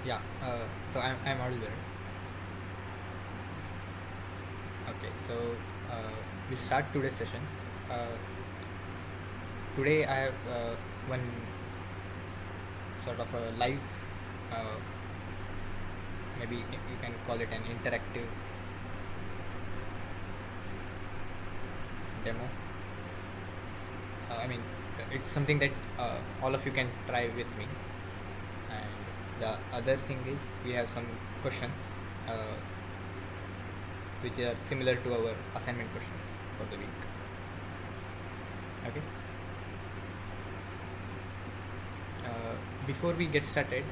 Yeah, I'm audible, right? Okay, so we'll start today's session. Uh, Today I have one sort of a live, uh, maybe you can call it an interactive demo. I mean, it's something that all of you can try with me. And the other thing is we have some questions uh, which are similar to our assignment questions for the week. Okay. Before we get started,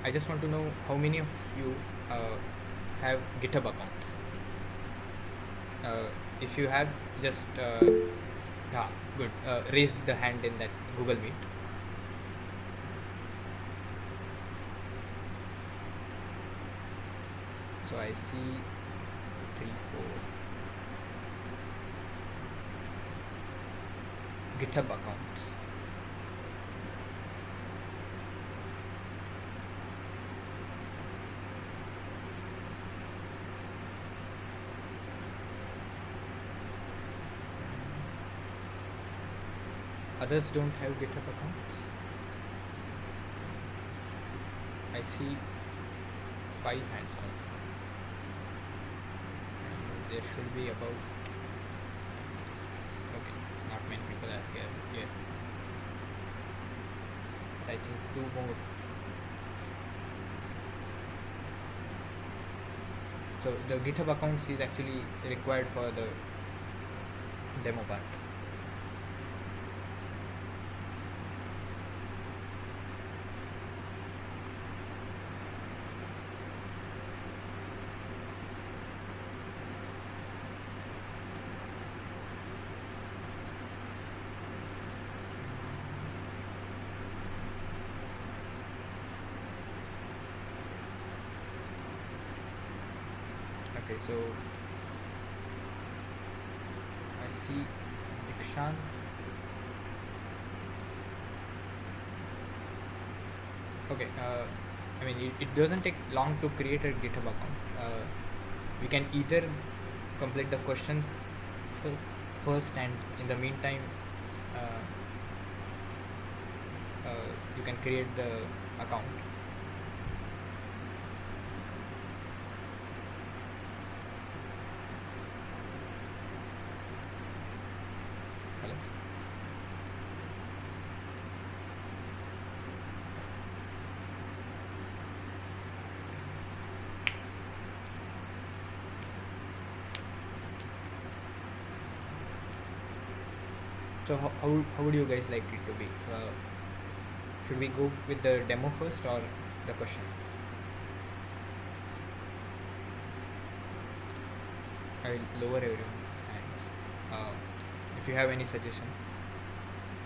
I just want to know how many of you have GitHub accounts. If you have, just yeah, good. Raise the hand in that Google Meet. So I see 3, 4 GitHub accounts. Others don't have GitHub accounts. I see 5 hands on. And there should be about, okay, not many people are here yet. I think 2 more. So the GitHub accounts is actually required for the demo part. Okay, so I see Dikshan. Okay, I mean it doesn't take long to create a GitHub account. We can either complete the questions first, and in the meantime, uh, you can create the account. Hello? So how would you guys like it to be? Should we go with the demo first or the questions? I will lower everyone's hands if you have any suggestions.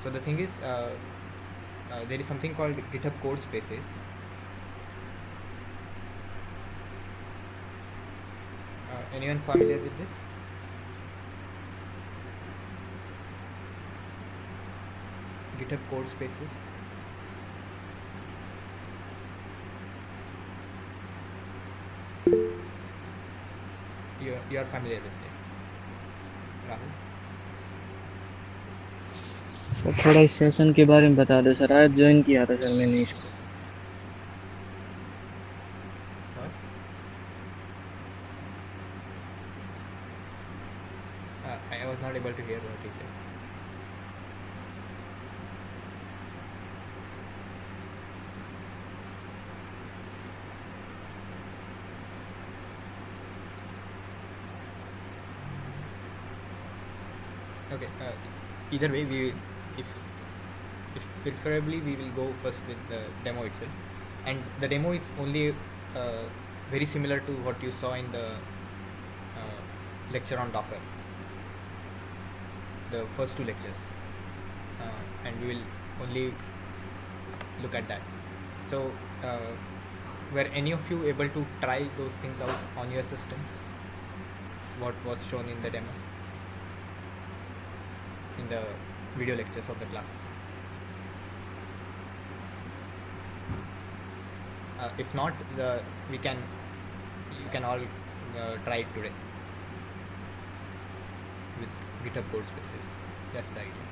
So the thing is, there is something called GitHub Codespaces. Anyone familiar with this? GitHub Codespaces. You are familiar with it, Rahul? Sir थोड़ा इस session के बारे में बता दो sir. आज join किया था सर मैंने इसको। What? I was not able to hear what he said. Okay. Either way, if if preferably we will go first with the demo itself, and the demo is only very similar to what you saw in the lecture on Docker, the first 2 lectures, and we will only look at that. So, were any of you able to try those things out on your systems? What was shown in the demo, in the video lectures of the class? If not, we can you can all try it today with GitHub Codespaces. That's the idea.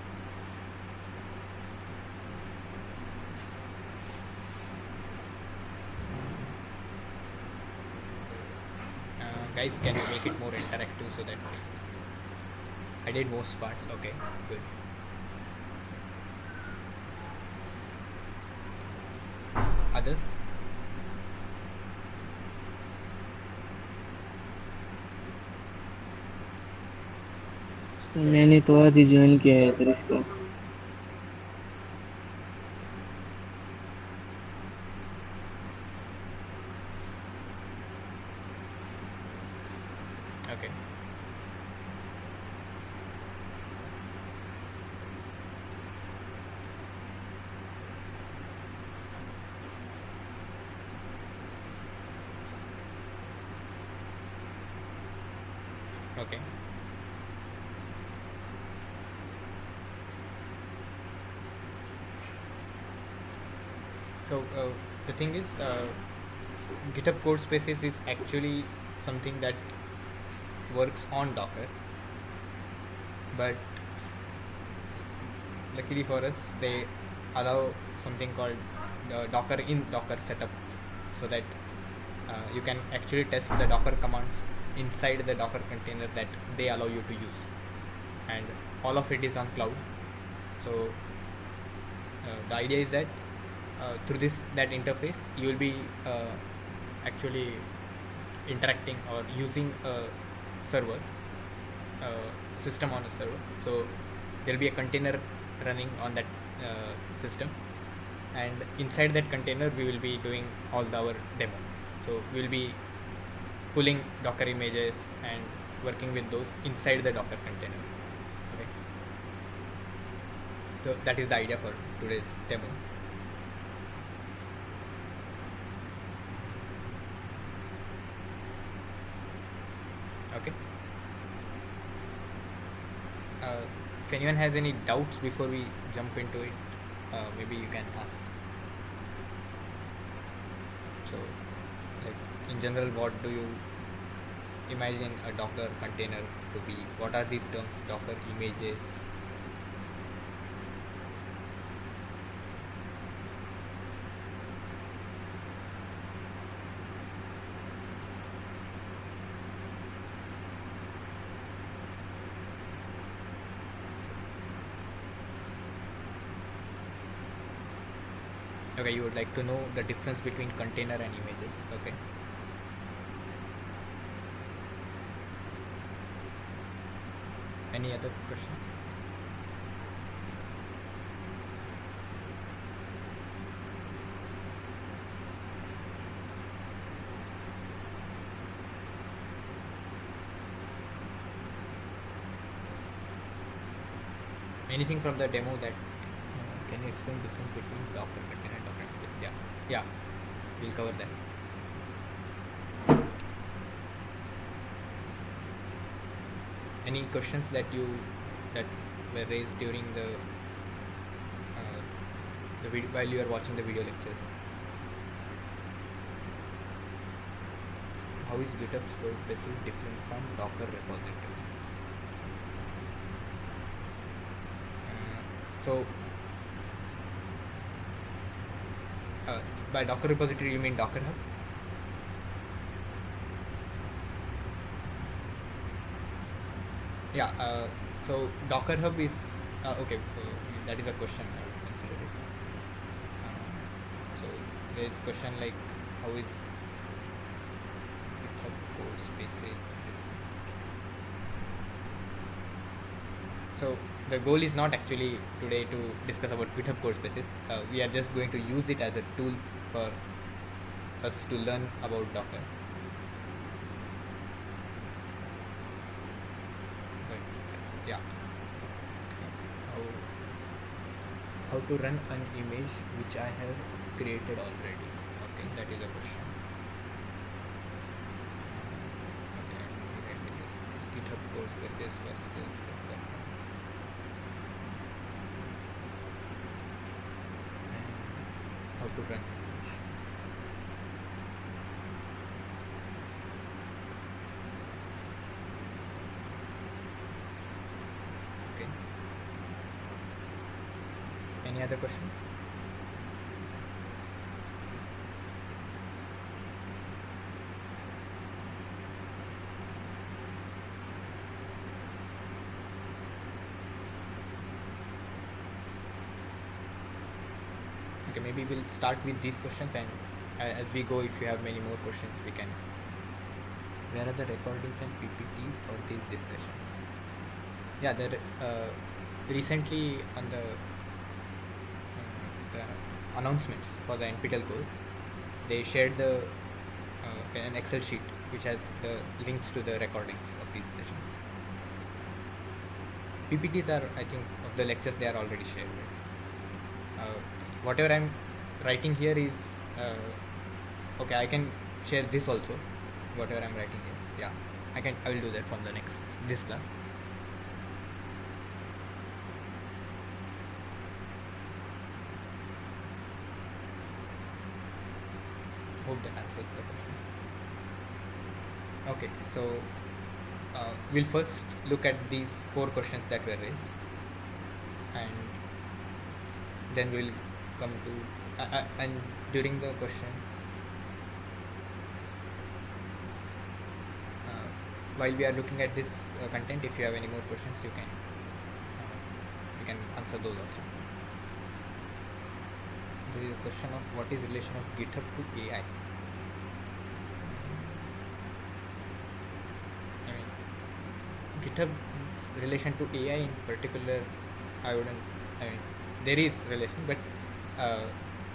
Guys, can you make it more interactive so that I did most parts? Okay, good. Others? मैंने तो आज ही join किया है sir इसको। Okay. Okay. So the thing is, GitHub Codespaces is actually something that works on Docker, but luckily for us, they allow something called Docker in Docker setup, so that you can actually test the Docker commands inside the Docker container that they allow you to use, and all of it is on cloud. So the idea is that through that interface, you will be actually interacting or using a server system on a server. So there will be a container running on that system, and inside that container we will be doing all our demo. So we will be pulling Docker images and working with those inside the Docker container. Okay, so that is the idea for today's demo. Okay. If anyone has any doubts before we jump into it, maybe you can ask. So, like in general, what do you imagine a Docker container to be? What are these terms? Docker images. Okay, you would like to know the difference between container and images. Okay. Any other questions? Anything from the demo that can you explain difference between Docker container and Docker images? Yeah, we'll cover that. Any questions that were raised during the video while you are watching the video lectures? How is GitHub Codespaces different from Docker repository? So by Docker repository you mean Docker Hub? Yeah. So Docker Hub is okay. That is a question. I would consider it. So there is question like how is GitHub Codespaces different? So the goal is not actually today to discuss about GitHub Codespaces. We are just going to use it as a tool for us to learn about Docker. But yeah, how to run an image which I have created already. Okay, that is a question. Okay, this is GitHub Codespaces versus Docker. How to run image. Any other questions? Okay, maybe we'll start with these questions, and as we go, if you have many more questions, we can. Where are the recordings and PPT for these discussions? Yeah, recently on the announcements for the NPTEL course, they shared an Excel sheet which has the links to the recordings of these sessions. PPTs are, I think, of the lectures they are already shared. Whatever I'm writing here is okay. I can share this also. Whatever I'm writing here, yeah, I will do that from this class. Hope that answers the question. Okay, so we'll first look at these 4 questions that were raised, and then we'll come to and during the questions, while we are looking at this content, if you have any more questions, you can answer those also. There is a question of what is relation of GitHub to AI. I mean, GitHub's relation to AI in particular, I mean, there is relation, but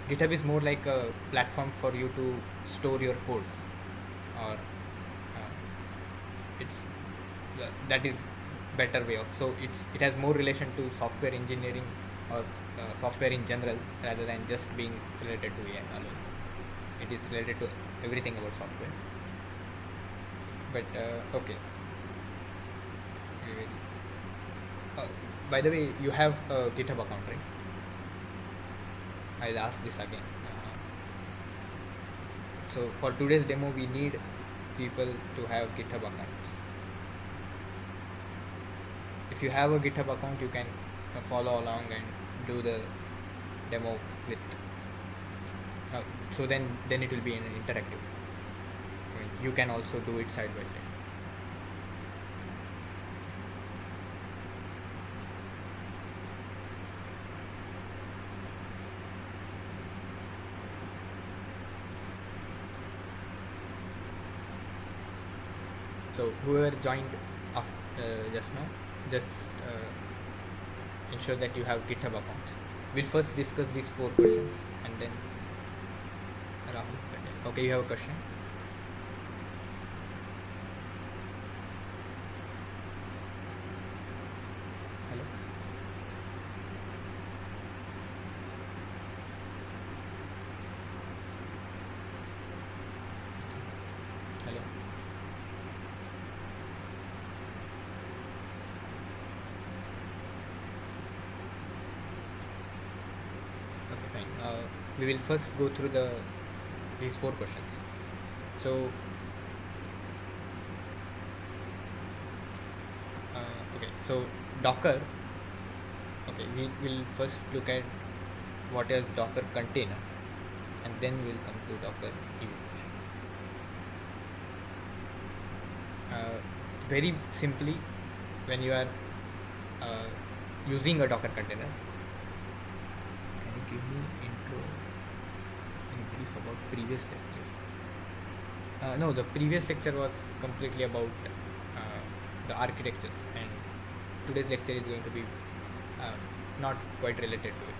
GitHub is more like a platform for you to store your codes, or it's that is better way of. So it has more relation to software engineering or software in general, rather than just being related to AI alone. It is related to everything about software. But okay. By the way, you have a GitHub account, right? I'll ask this again. So for today's demo, we need people to have GitHub accounts. If you have a GitHub account, you can follow along and do the demo with. So then it will be an interactive. I mean, you can also do it side by side. So whoever joined just now, just ensure that you have GitHub accounts. We'll first discuss these 4 questions, and then Rahul. Okay, you have a question? Hello? Hello? Okay, fine. We will first go through these 4 questions. So okay, so Docker. Okay, we will first look at what is Docker container, and then we'll come to Docker image. Very simply, when you are using a Docker container, can you give me intro in brief about previous lecture? No, the previous lecture was completely about the architectures, and today's lecture is going to be not quite related to it.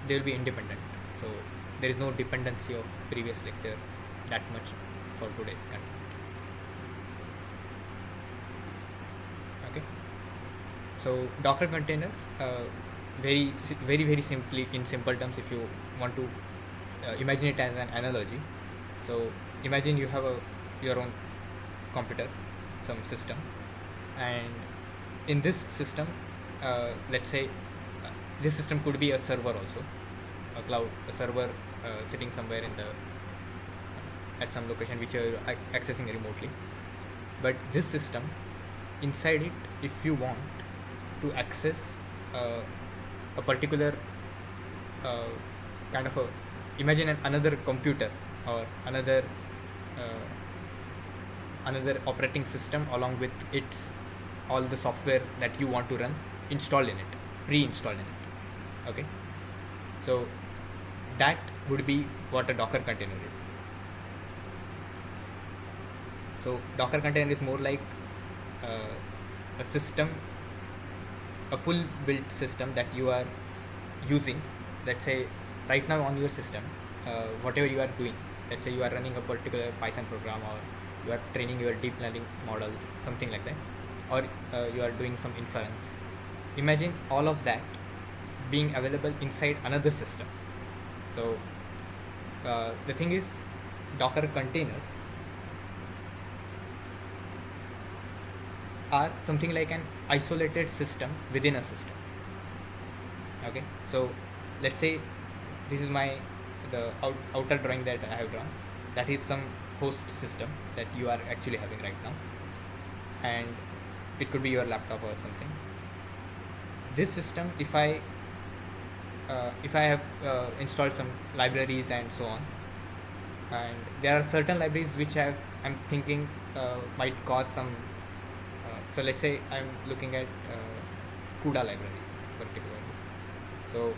They will be independent, so there is no dependency of previous lecture that much for today's content. Okay, so Docker container, very simply, in simple terms, if you want to imagine it as an analogy. So imagine you have your own computer, some system, and in this system, let's say this system could be a server also, a server sitting somewhere at some location which you are accessing remotely. But this system inside it, if you want to access a particular uh, kind of a, imagine another computer or uh, another operating system along with its all the software that you want to run installed in it, pre-installed in it. Okay, so that would be what a Docker container is. So Docker container is more like a system, a full built system that you are using. Let's say right now on your system, whatever you are doing, let's say you are running a particular Python program, or you are training your deep learning model, something like that, or you are doing some inference. Imagine all of that being available inside another system. So the thing is, Docker containers are something like an isolated system within a system. Okay, so let's say this is the outer drawing that I have drawn. That is some host system that you are actually having right now, and it could be your laptop or something. This system, if I have installed some libraries and so on, and there are certain libraries which I'm thinking might cause some. So let's say I'm looking at CUDA libraries particularly. So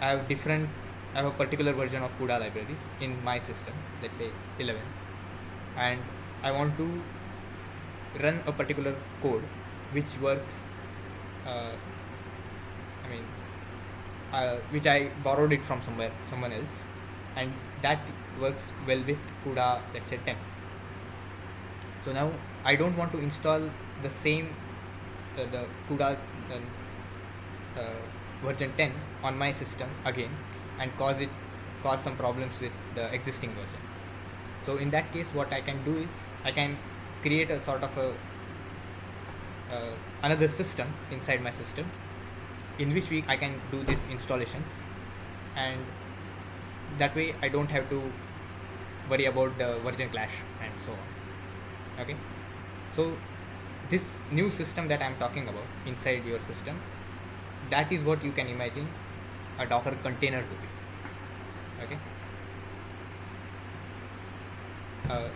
I have different. I have a particular version of CUDA libraries in my system. Let's say 11, and I want to run a particular code which works. I mean, which I borrowed it from someone else, and that works well with CUDA, let's say 10. So now I don't want to install the same the CUDA's version 10 on my system again and cause some problems with the existing version. So in that case, what I can do is I can create a sort of a another system inside my system in which I can do these installations, and that way I don't have to worry about the version clash and so on. Okay, so this new system that I'm talking about inside your system, that is what you can imagine a Docker container to be. Okay,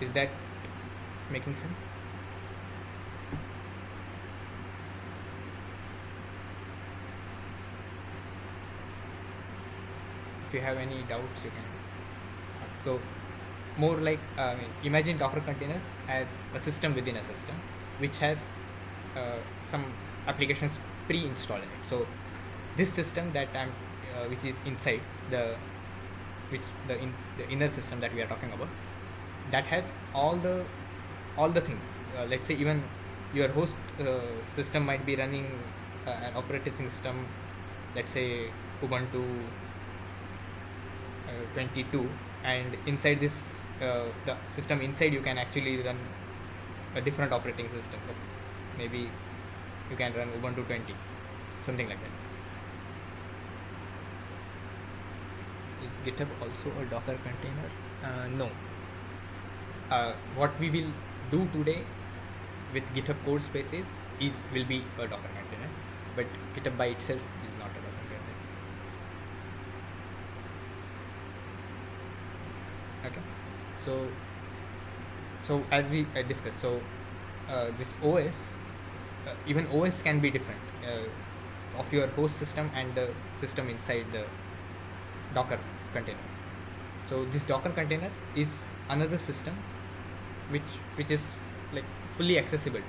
is that making sense? If you have any doubts, you can ask. So more like imagine Docker containers as a system within a system which has some applications pre-installed in it. So this system that I'm which is inside the inner system that we are talking about, that has all the things. Let's say even your host system might be running an operating system, let's say Ubuntu 22, and inside this the system inside you can actually run a different operating system. Maybe you can run Ubuntu 20, something like that. Is GitHub also a Docker container? No. What we will do today with GitHub Codespaces will be a Docker container, but GitHub by itself is not a Docker container. Okay, so as we discussed, so this OS, even OS can be different of your host system and the system inside the Docker container. So this Docker container is another system which is like fully accessible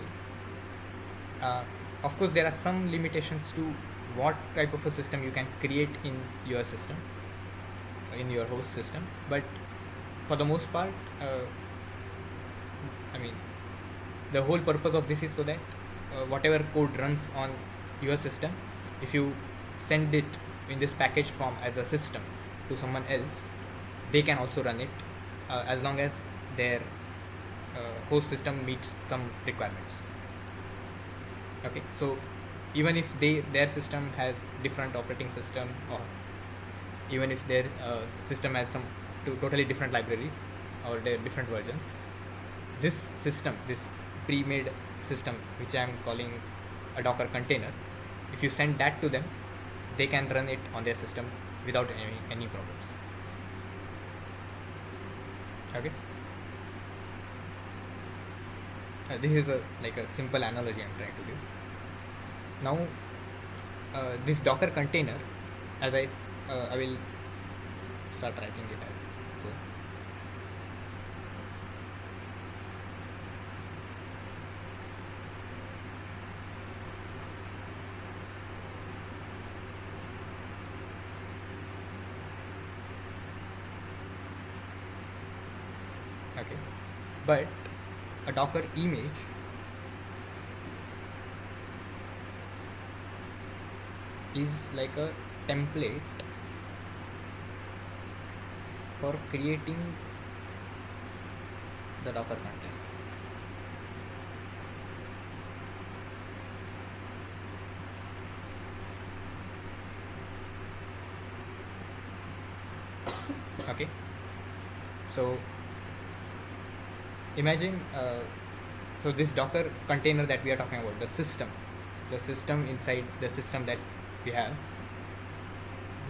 to. Of course, there are some limitations to what type of a system you can create in your system, in your host system, but for the most part, the whole purpose of this is so that whatever code runs on your system, if you send it in this packaged form as a system to someone else, they can also run it as long as their host system meets some requirements. Okay, so even if their system has different operating system, or even if their system has some totally different libraries or their different versions, this system, this pre-made system, which I am calling a Docker container, if you send that to them, they can run it on their system without any problems. Okay. This is a simple analogy I'm trying to give. Now, this Docker container, as I will start writing it out. So, okay, but a Docker image is like a template for creating the Docker container. Okay, so imagine so this Docker container that we are talking about, the system inside the system that we have,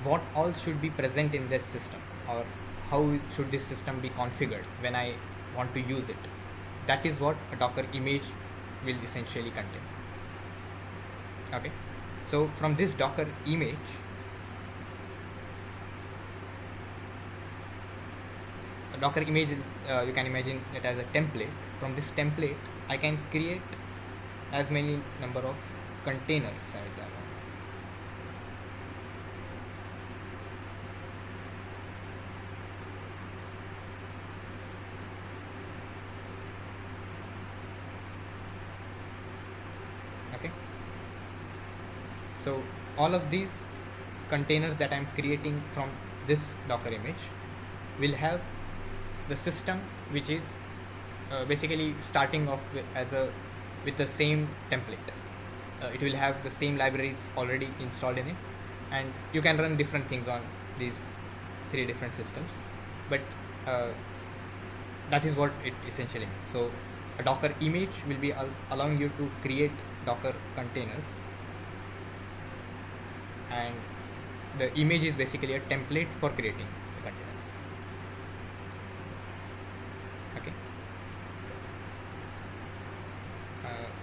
what all should be present in this system, or how should this system be configured when I want to use it. That is what a Docker image will essentially contain. Okay, so from this Docker image, a Docker image is you can imagine it as a template. From this template, I can create as many number of containers as I want. Okay, so all of these containers that I'm creating from this Docker image will have the system, which is basically starting off with the same template. It will have the same libraries already installed in it, and you can run different things on these 3 different systems, but that is what it essentially means. So a Docker image will be allowing you to create Docker containers, and the image is basically a template for creating the containers. Okay,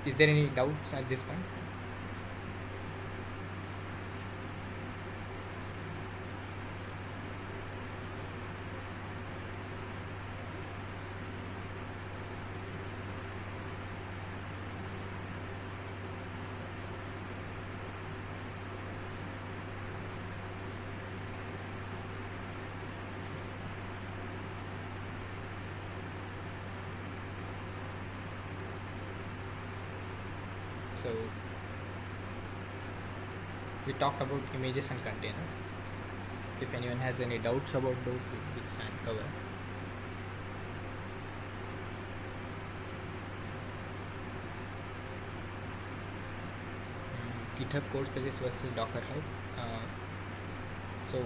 is there any doubts at this point? So we talked about images and containers. If anyone has any doubts about those, we can cover. GitHub Codespaces versus Docker Hub. So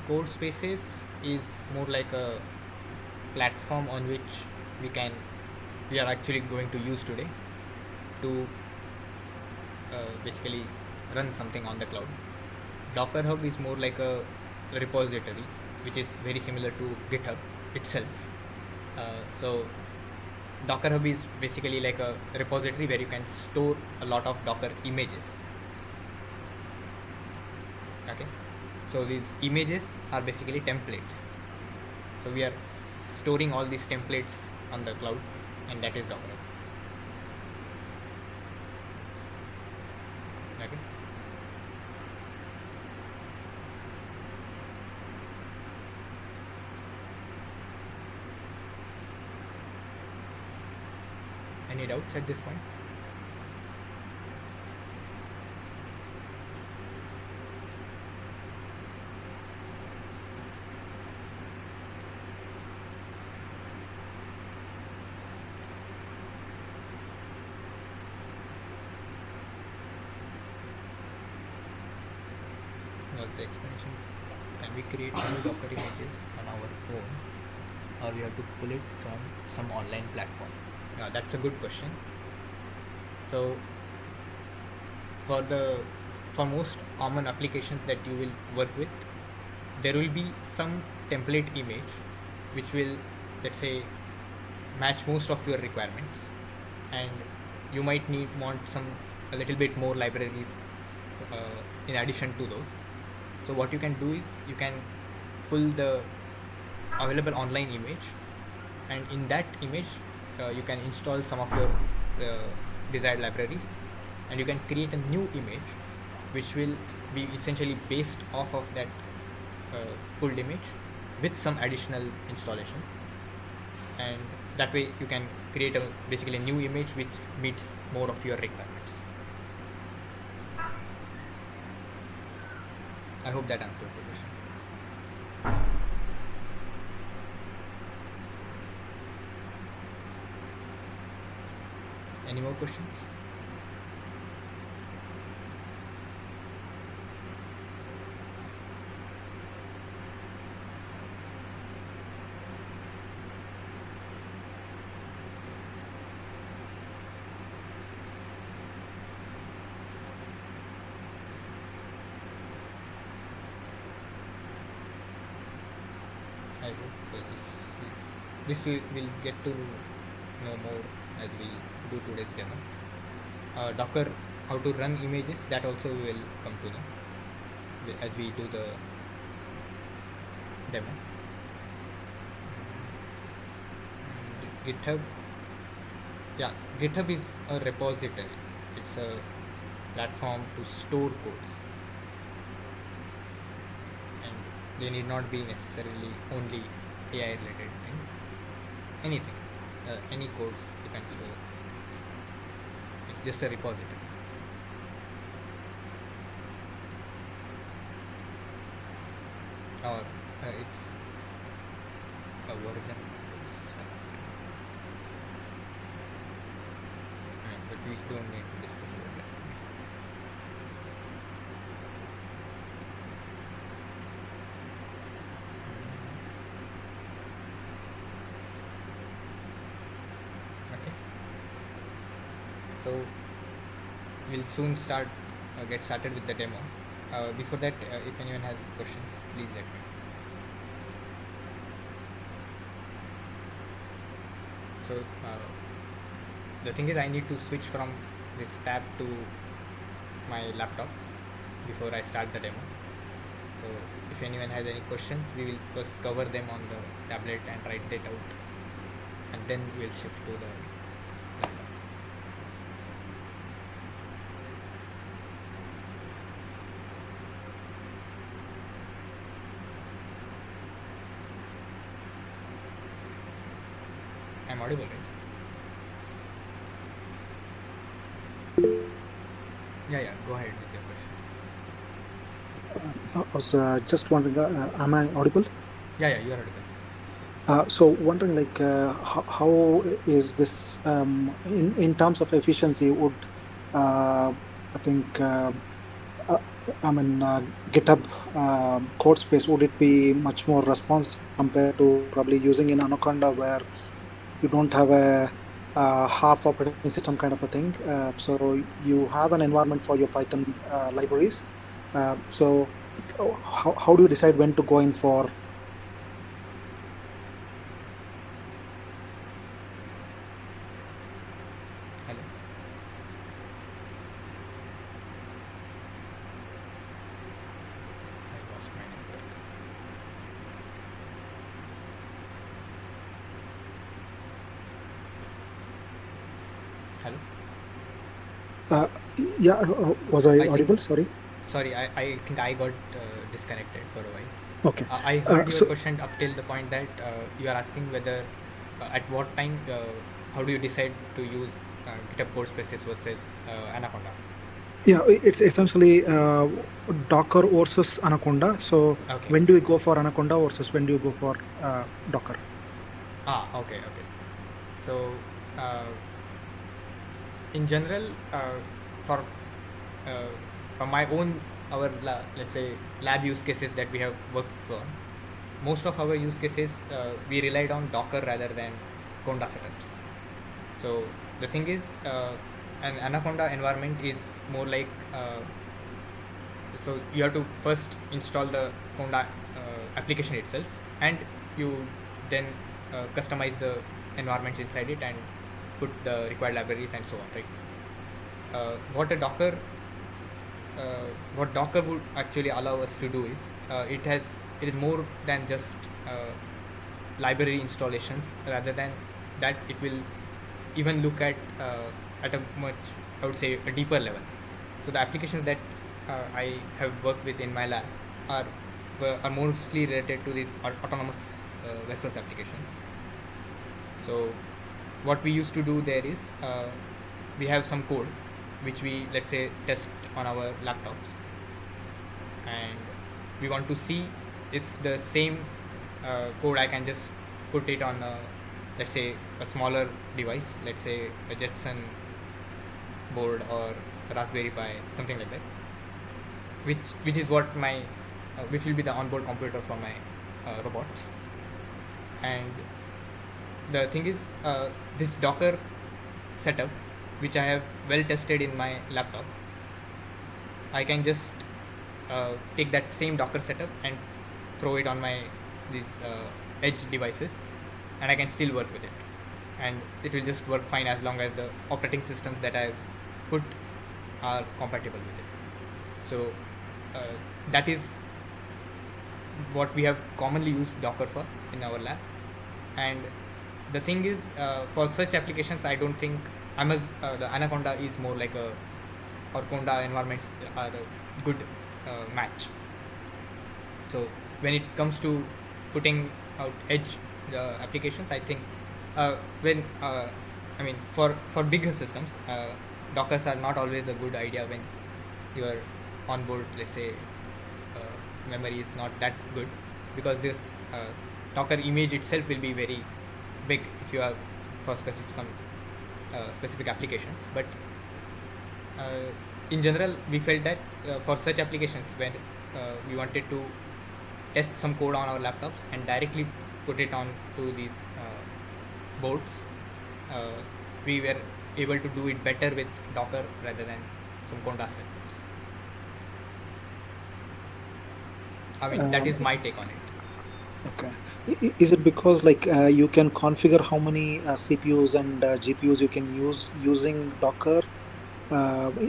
Codespaces is more like a platform on which we are actually going to use today to basically run something on the cloud. Docker Hub is more like a repository, which is very similar to GitHub itself. So Docker Hub is basically like a repository where you can store a lot of Docker images. Okay, so these images are basically templates. So we are storing all these templates on the cloud, and that is Docker Hub. Okay. Any doubts at this point? Was the explanation? Can we create new Docker images on our own, or we have to pull it from some online platform? That's a good question. So for the for most common applications that you will work with, there will be some template image which will, let's say, match most of your requirements, and you might need want some a little bit more libraries in addition to those. So what you can do is you can pull the available online image, and in that image you can install some of your desired libraries, and you can create a new image which will be essentially based off of that pulled image with some additional installations, and that way you can create a basically a new image which meets more of your requirements. I hope that answers the question. Any more questions? I hope this we will get to know more as we do today's demo. Docker, how to run images, that also we will come to know as we do the demo. And GitHub, yeah, GitHub is a repository. It's a platform to store codes, and they need not be necessarily only AI related things. Anything, any codes you can store. It's just a repository. Or it's a version. But we don't need to discuss about that. Okay. So we'll soon get started with the demo. Before that, if anyone has questions, please let me know. So the thing is, I need to switch from this tab to my laptop before I start the demo. So if anyone has any questions, we will first cover them on the tablet and write it out, and then we'll shift to the laptop. I'm audible, right? Yeah, go ahead with your question. I was just wondering, am I audible? Yeah, you are audible. So wondering, like, how is this in terms of efficiency? Would I think GitHub Codespace, would it be much more responsive compared to probably using in Anaconda, where you don't have a half operating system kind of a thing? So you have an environment for your Python libraries. So how do you decide when to go in for? Hello. I lost my network. Hello. Yeah, was I I audible? think, Sorry. sorry, I think I got disconnected for a while. Okay. I heard your So question up till the point that you are asking whether at what time, how do you decide to use GitHub Codespaces versus Anaconda? yeah, it's essentially Docker versus Anaconda. So Okay. when do you go for Anaconda versus when do you go for Docker? Okay. So, in general, for uh, for my own let's say lab use cases that we have worked for, most of our use cases we relied on Docker rather than Conda setups. So the thing is, an Anaconda environment is more like so you have to first install the Conda application itself, and you then customize the environments inside it and put the required libraries and so on, right? What a Docker what Docker would actually allow us to do is it is more than just library installations. Rather than that, it will even look at a much, I would say, a deeper level. So the applications that I have worked with in my lab are are mostly related to these autonomous vessels applications. So what we used to do there is we have some code which we, let's say, test on our laptops, and we want to see if the same code I can just put it on a, let's say, a smaller device, let's say a Jetson board or a Raspberry Pi, something like that, which is what my which will be the onboard computer for my robots. And the thing is, this Docker setup, which I have well tested in my laptop, I can just take that same Docker setup and throw it on my these edge devices, and I can still work with it, and it will just work fine as long as the operating systems that I've put are compatible with it. So that is what we have commonly used Docker for in our lab. And the thing is, for such applications, I don't think the Anaconda is more like a, or Conda environments are a good match. So when it comes to putting out edge applications, I think when I mean for bigger systems, Dockers are not always a good idea when your onboard, let's say, memory is not that good, because this Docker image itself will be very big if you have for some specific applications. But in general, we felt that for such applications, when we wanted to test some code on our laptops and directly put it on to these boards, we were able to do it better with Docker rather than some Conda setups. I mean, that is my take on it. Okay. Is it because like you can configure how many CPUs and GPUs you can use using Docker?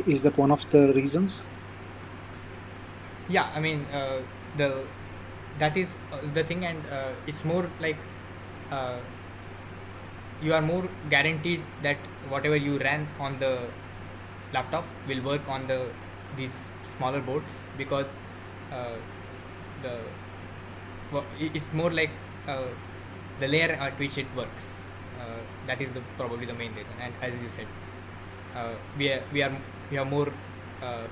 Is that one of the reasons? Yeah, I mean, the that is the thing, and it's more like uh, you are more guaranteed that whatever you ran on the laptop will work on these smaller boards, because uh, the it's more like the layer at which it works. That is probably the main reason. And as you said, we have more uh,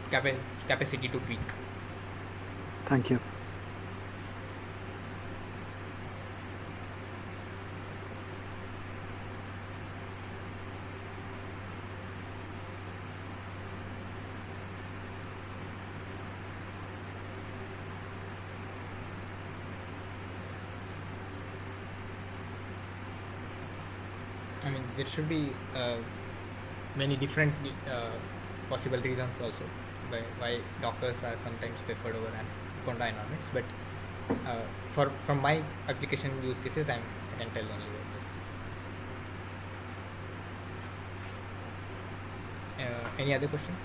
capacity to tweak. Thank you. I mean, there should be many different possible reasons also why Dockers are sometimes preferred over Conda environments. But from my application use cases, I can tell only about this. Any other questions?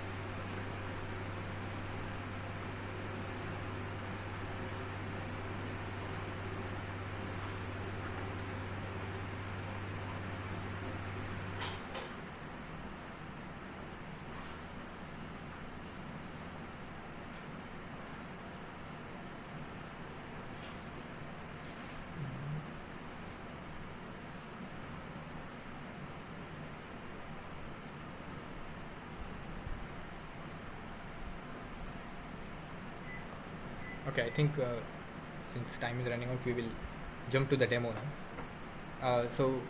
Okay, I think since time is running out, we will jump to the demo now. So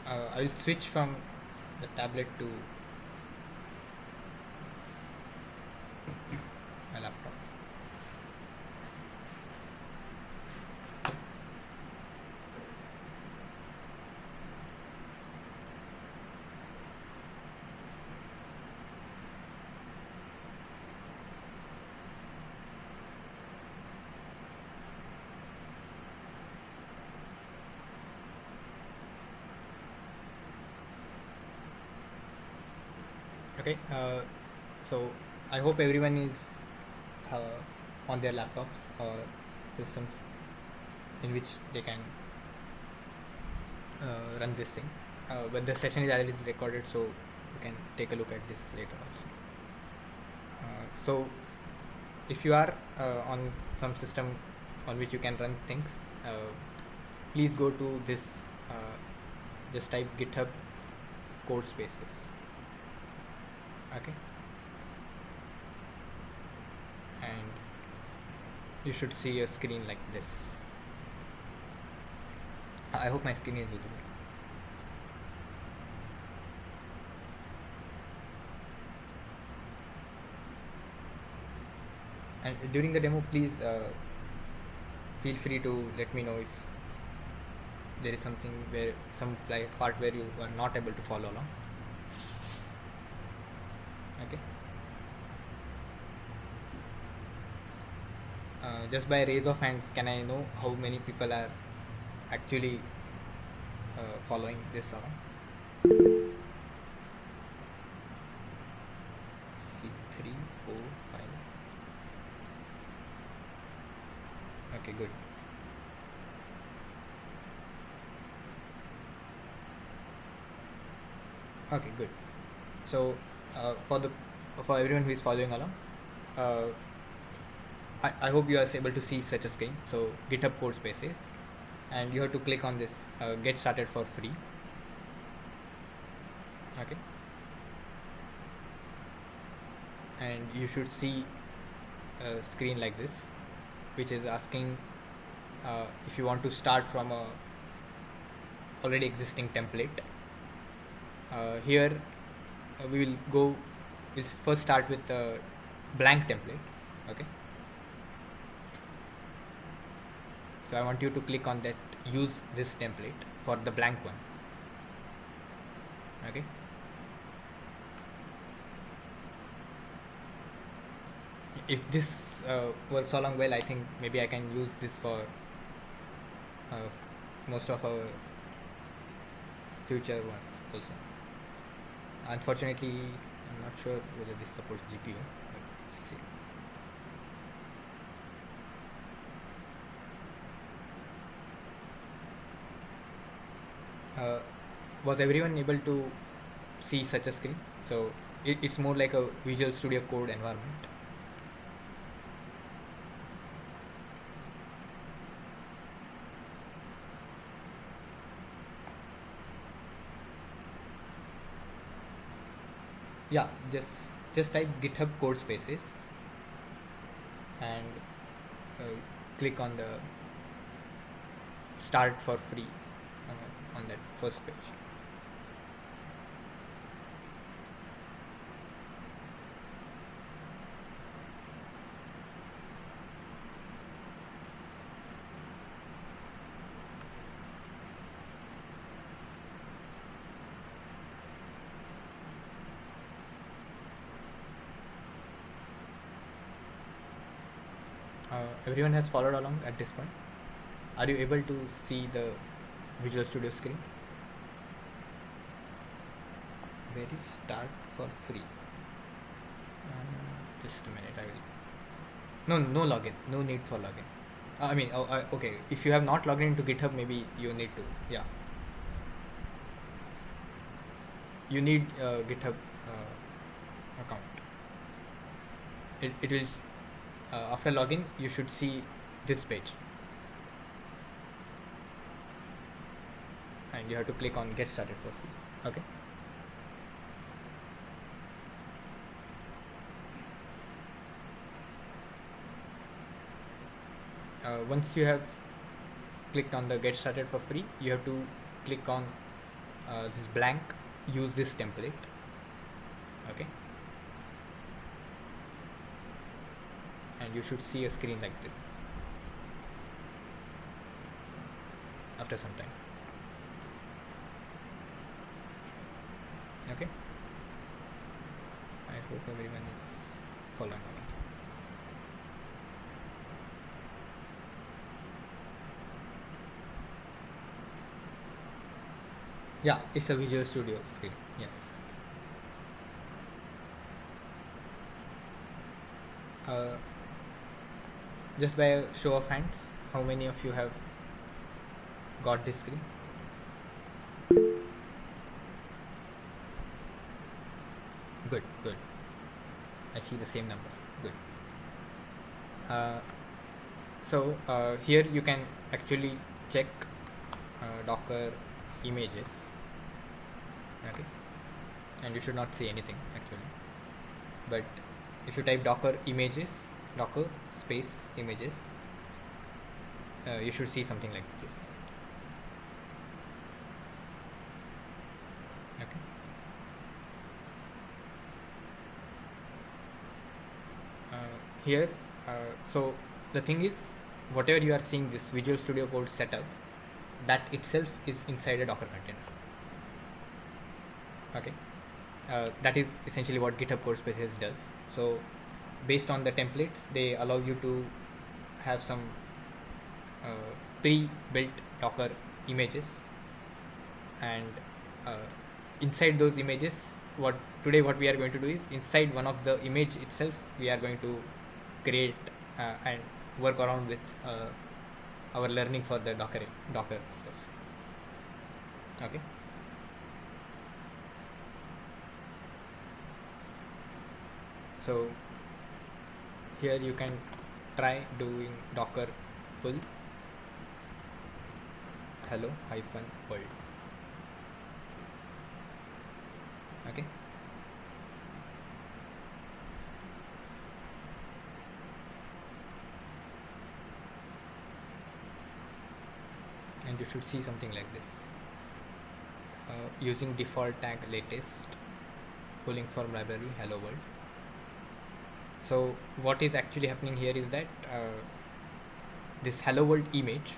I will switch from the tablet to my laptop. Okay, so I hope everyone is on their laptops or systems in which they can run this thing. But the session is already recorded, so you can take a look at this later also. So if you are on some system on which you can run things, please go to this, just type GitHub Codespaces. Okay, and you should see a screen like this. I hope my screen is visible. And during the demo, please feel free to let me know if there is something where some like part where you are not able to follow along. Okay. Just by raise of hands, can I know how many people are actually following this along? See, 3, 4, 5. Okay, good. Okay, good. So for everyone who is following along, uh, I hope you are able to see such a screen. So GitHub Codespaces, and you have to click on this get started for free. Okay, and you should see a screen like this, which is asking if you want to start from a already existing template. Here we will go. We'll first start with a blank template. Okay. So I want you to click on that. Use this template for the blank one. Okay. If this works along well, I think maybe I can use this for uh, most of our future ones also. Unfortunately, I'm not sure whether this supports GPU. But let's see. Was everyone able to see such a screen? So it's more like a Visual Studio Code environment. Yeah, just type GitHub Codespaces and click on the start for free on that first page. Everyone has followed along at this point. Are you able to see the Visual Studio screen? Where is start for free? Just a minute, I will. No login. No need for login. Okay. If you have not logged into GitHub, maybe you need to. Yeah. You need GitHub account. It will. After login, you should see this page, and you have to click on get started for free. Okay. Once you have clicked on the get started for free, you have to click on this blank, use this template. Okay, and you should see a screen like this after some time. Okay, I hope everyone is following along. Yeah, it's a Visual Studio screen. Yes. uh, just by a show of hands, how many of you have got this screen? Good, good. I see the same number. Good. So here you can actually check Docker images. Okay, and you should not see anything actually. But if you type Docker images, Docker space images, you should see something like this. Okay. Here, so the thing is, whatever you are seeing this Visual Studio Code setup, that itself is inside a Docker container. Okay, that is essentially what GitHub Codespaces does. So based on the templates, they allow you to have some pre-built Docker images, and inside those images, what we are going to do is, inside one of the image itself, we are going to create and work around with our learning for the Docker stuff. Okay. So here you can try doing Docker pull hello -world. Okay. And you should see something like this. Using default tag latest, pulling from library hello world. So what is actually happening here is that this hello world image,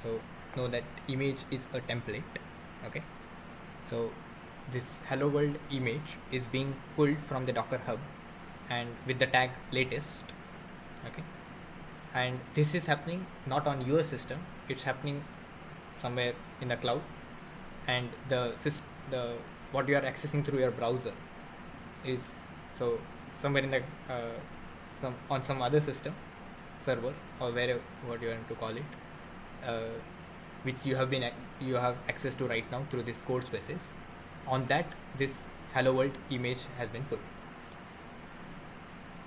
so know that image is a template. Okay, so this hello world image is being pulled from the Docker hub and with the tag latest. Okay, and this is happening not on your system, it's happening somewhere in the cloud, and the what you are accessing through your browser is so somewhere in the on some other system, server, or wherever what you want to call it, which you have access to right now through this Codespaces. On that, this hello world image has been put.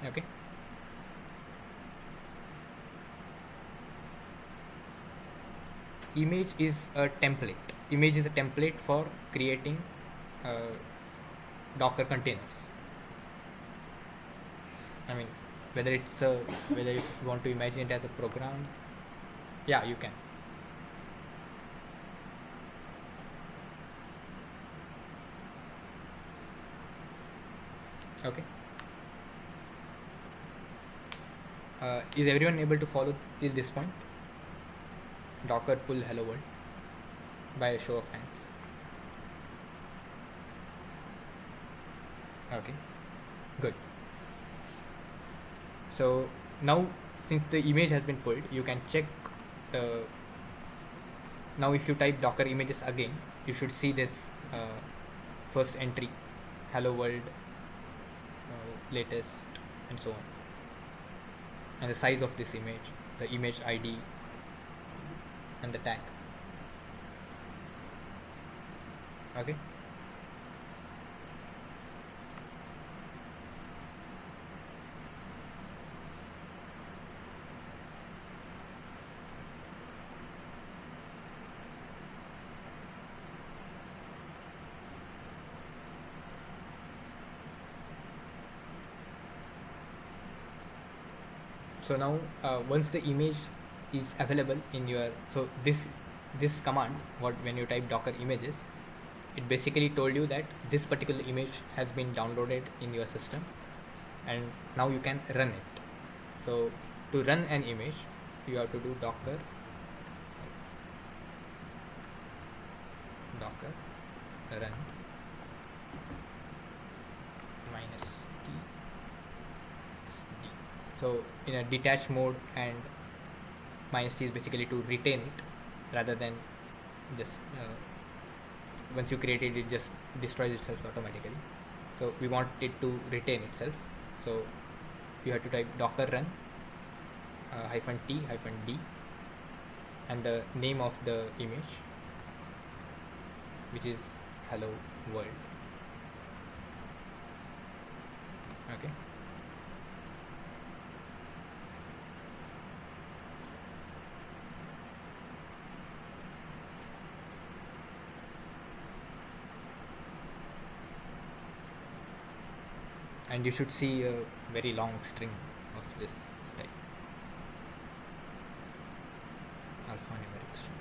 Okay. Image is a template. Image is a template for creating Docker containers. I mean, whether you want to imagine it as a program, yeah, you can. Okay. Is everyone able to follow till this point? Docker pull hello world by a show of hands. Okay, good. So now, since the image has been pulled, you can check the. Now, if you type Docker images again, you should see this first entry, hello world, latest, and so on, and the size of this image, the image ID, and the tag. Okay. So now, once the image is available in your, so this command, when you type Docker images, it basically told you that this particular image has been downloaded in your system, and now you can run it. So to run an image, you have to do Docker run -t. So in a detached mode, and -t is basically to retain it rather than just once you create it, it just destroys itself automatically. So we want it to retain itself. So you have to type docker run -t-d and the name of the image, which is hello world. Okay. And you should see a very long string of this type, alphanumeric string.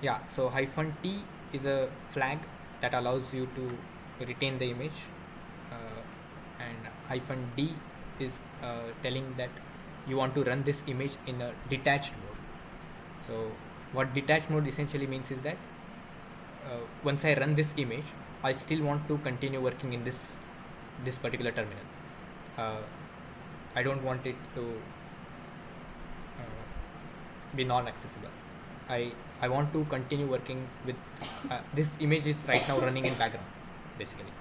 Yeah, so -t is a flag that allows you to retain the image, and -d is telling that you want to run this image in a detached mode. So what detached mode essentially means is that once I run this image, I still want to continue working in this particular terminal. I don't want it to be non-accessible. I want to continue working with this image is right now running in background basically,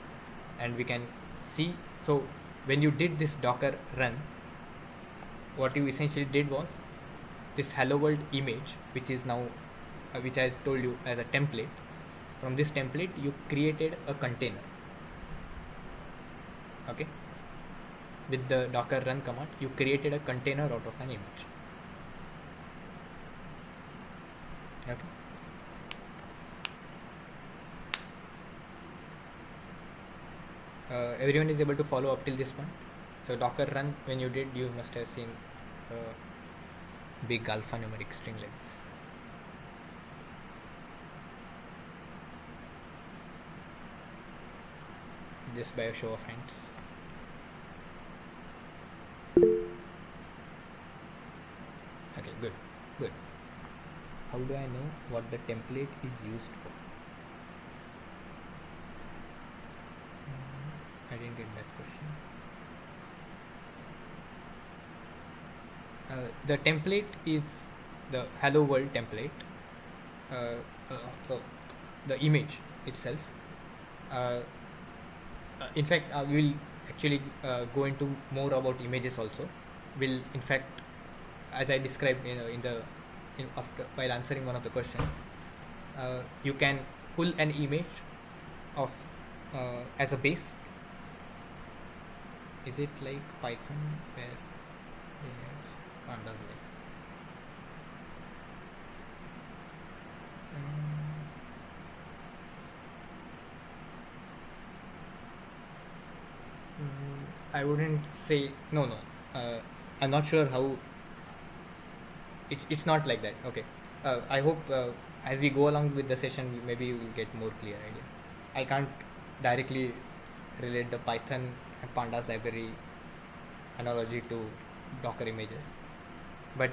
and we can see. So when you did this docker run, what you essentially did was this hello world image, which is now which I told you as a template. From this template you created a container. Okay, with the docker run command you created a container out of an image. Okay. Everyone is able to follow up till this point. So docker run, when you did, you must have seen a big alphanumeric string like this. Just by a show of hands. Okay, good. How do I know what the template is used for? I didn't get that question. The template is the hello world template. So the image itself. In fact, we will actually go into more about images also. Will in fact, as I described while answering one of the questions, you can pull an image of as a base. Is it like Python where pandas like? I wouldn't say no. I'm not sure how. It's not like that. Okay. I hope as we go along with the session, maybe we'll get more clear idea. I can't directly relate the Python and pandas library analogy to Docker images, but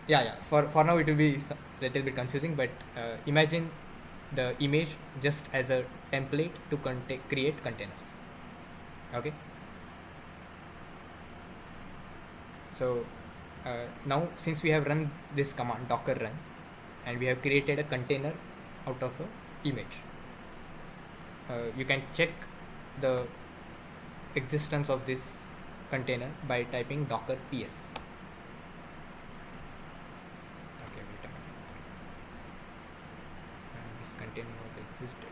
yeah. For now, it will be a little bit confusing. But imagine the image just as a template to create containers. Okay. So now since we have run this command docker run and we have created a container out of a image, you can check the existence of this container by typing docker ps. Okay, wait a minute. This container was existed.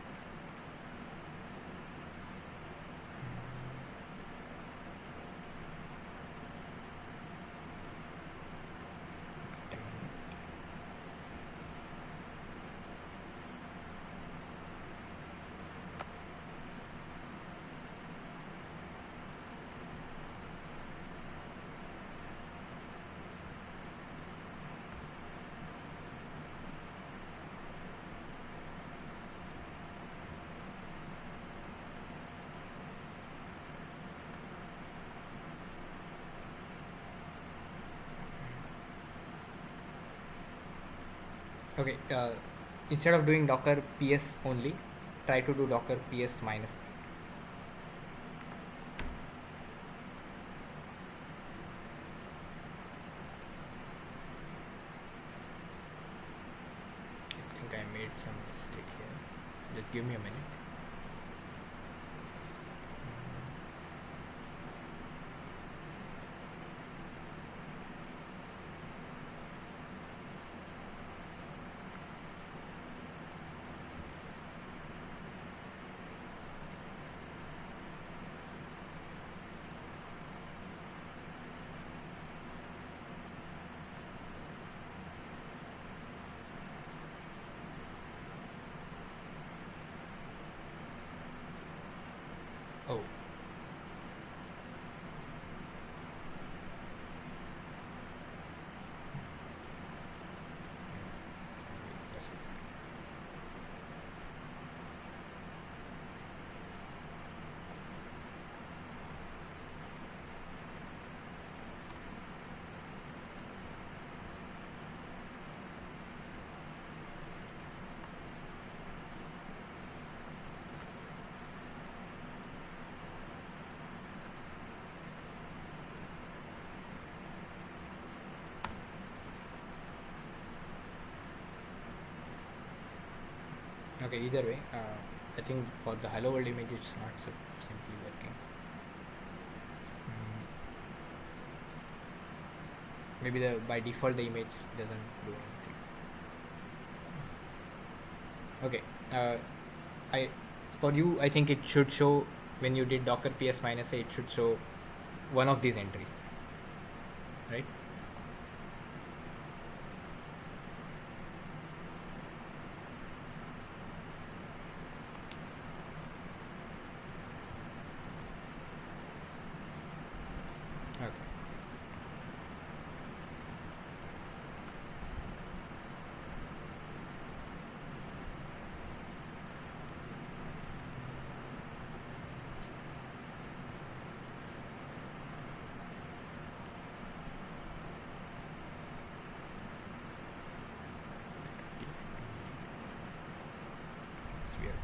Okay, instead of doing docker ps only, try to do docker ps minus. I think I made some mistake here. Just give me a minute. Oh, that's good. Okay, either way, I think for the hello world image it's not so simply working. Mm, maybe the by default the image doesn't do anything. Okay, I for you I think it should show when you did docker ps minus a, it should show one of these entries, right? Okay. It's weird.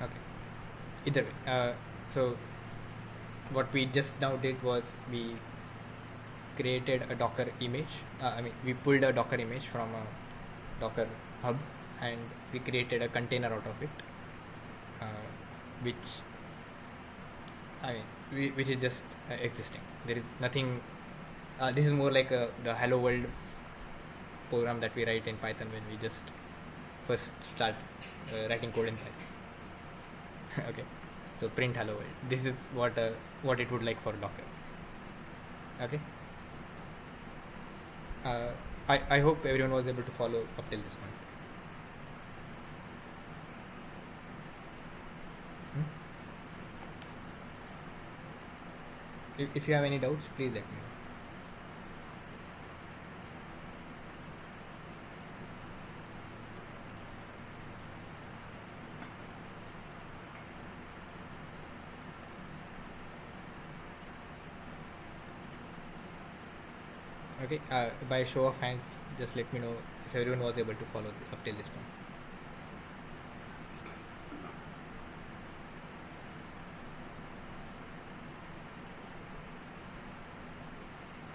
Okay. Either way, so what we just now did was we created a docker image. I mean, we pulled a docker image from a docker hub, and we created a container out of it, which I mean, which is just existing. There is nothing. This is more like the hello world program that we write in Python when we just first start writing code in Python. Okay, so print hello world. This is what it would like for Docker. Okay. I hope everyone was able to follow up till this point. Hmm? If you have any doubts, please let me know. Okay, by show of hands, just let me know if everyone was able to follow up till this point.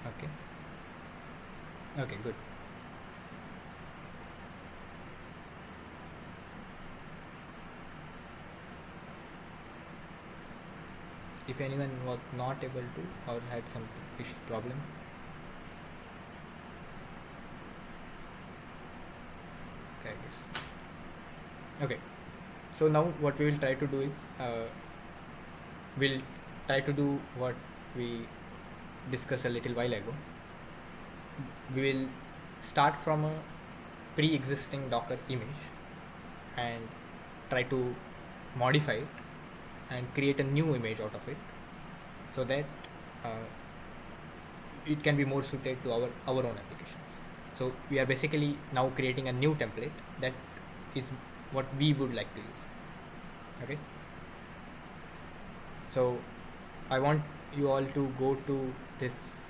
Okay. Okay, good. If anyone was not able to or had some problem. Okay, I guess. Okay, so now what we will try to do is we'll try to do what we discussed a little while ago. We will start from a pre-existing Docker image and try to modify it and create a new image out of it, so that uh, it can be more suited to our own applications. So we are basically now creating a new template that is what we would like to use. Okay, so I want you all to go to this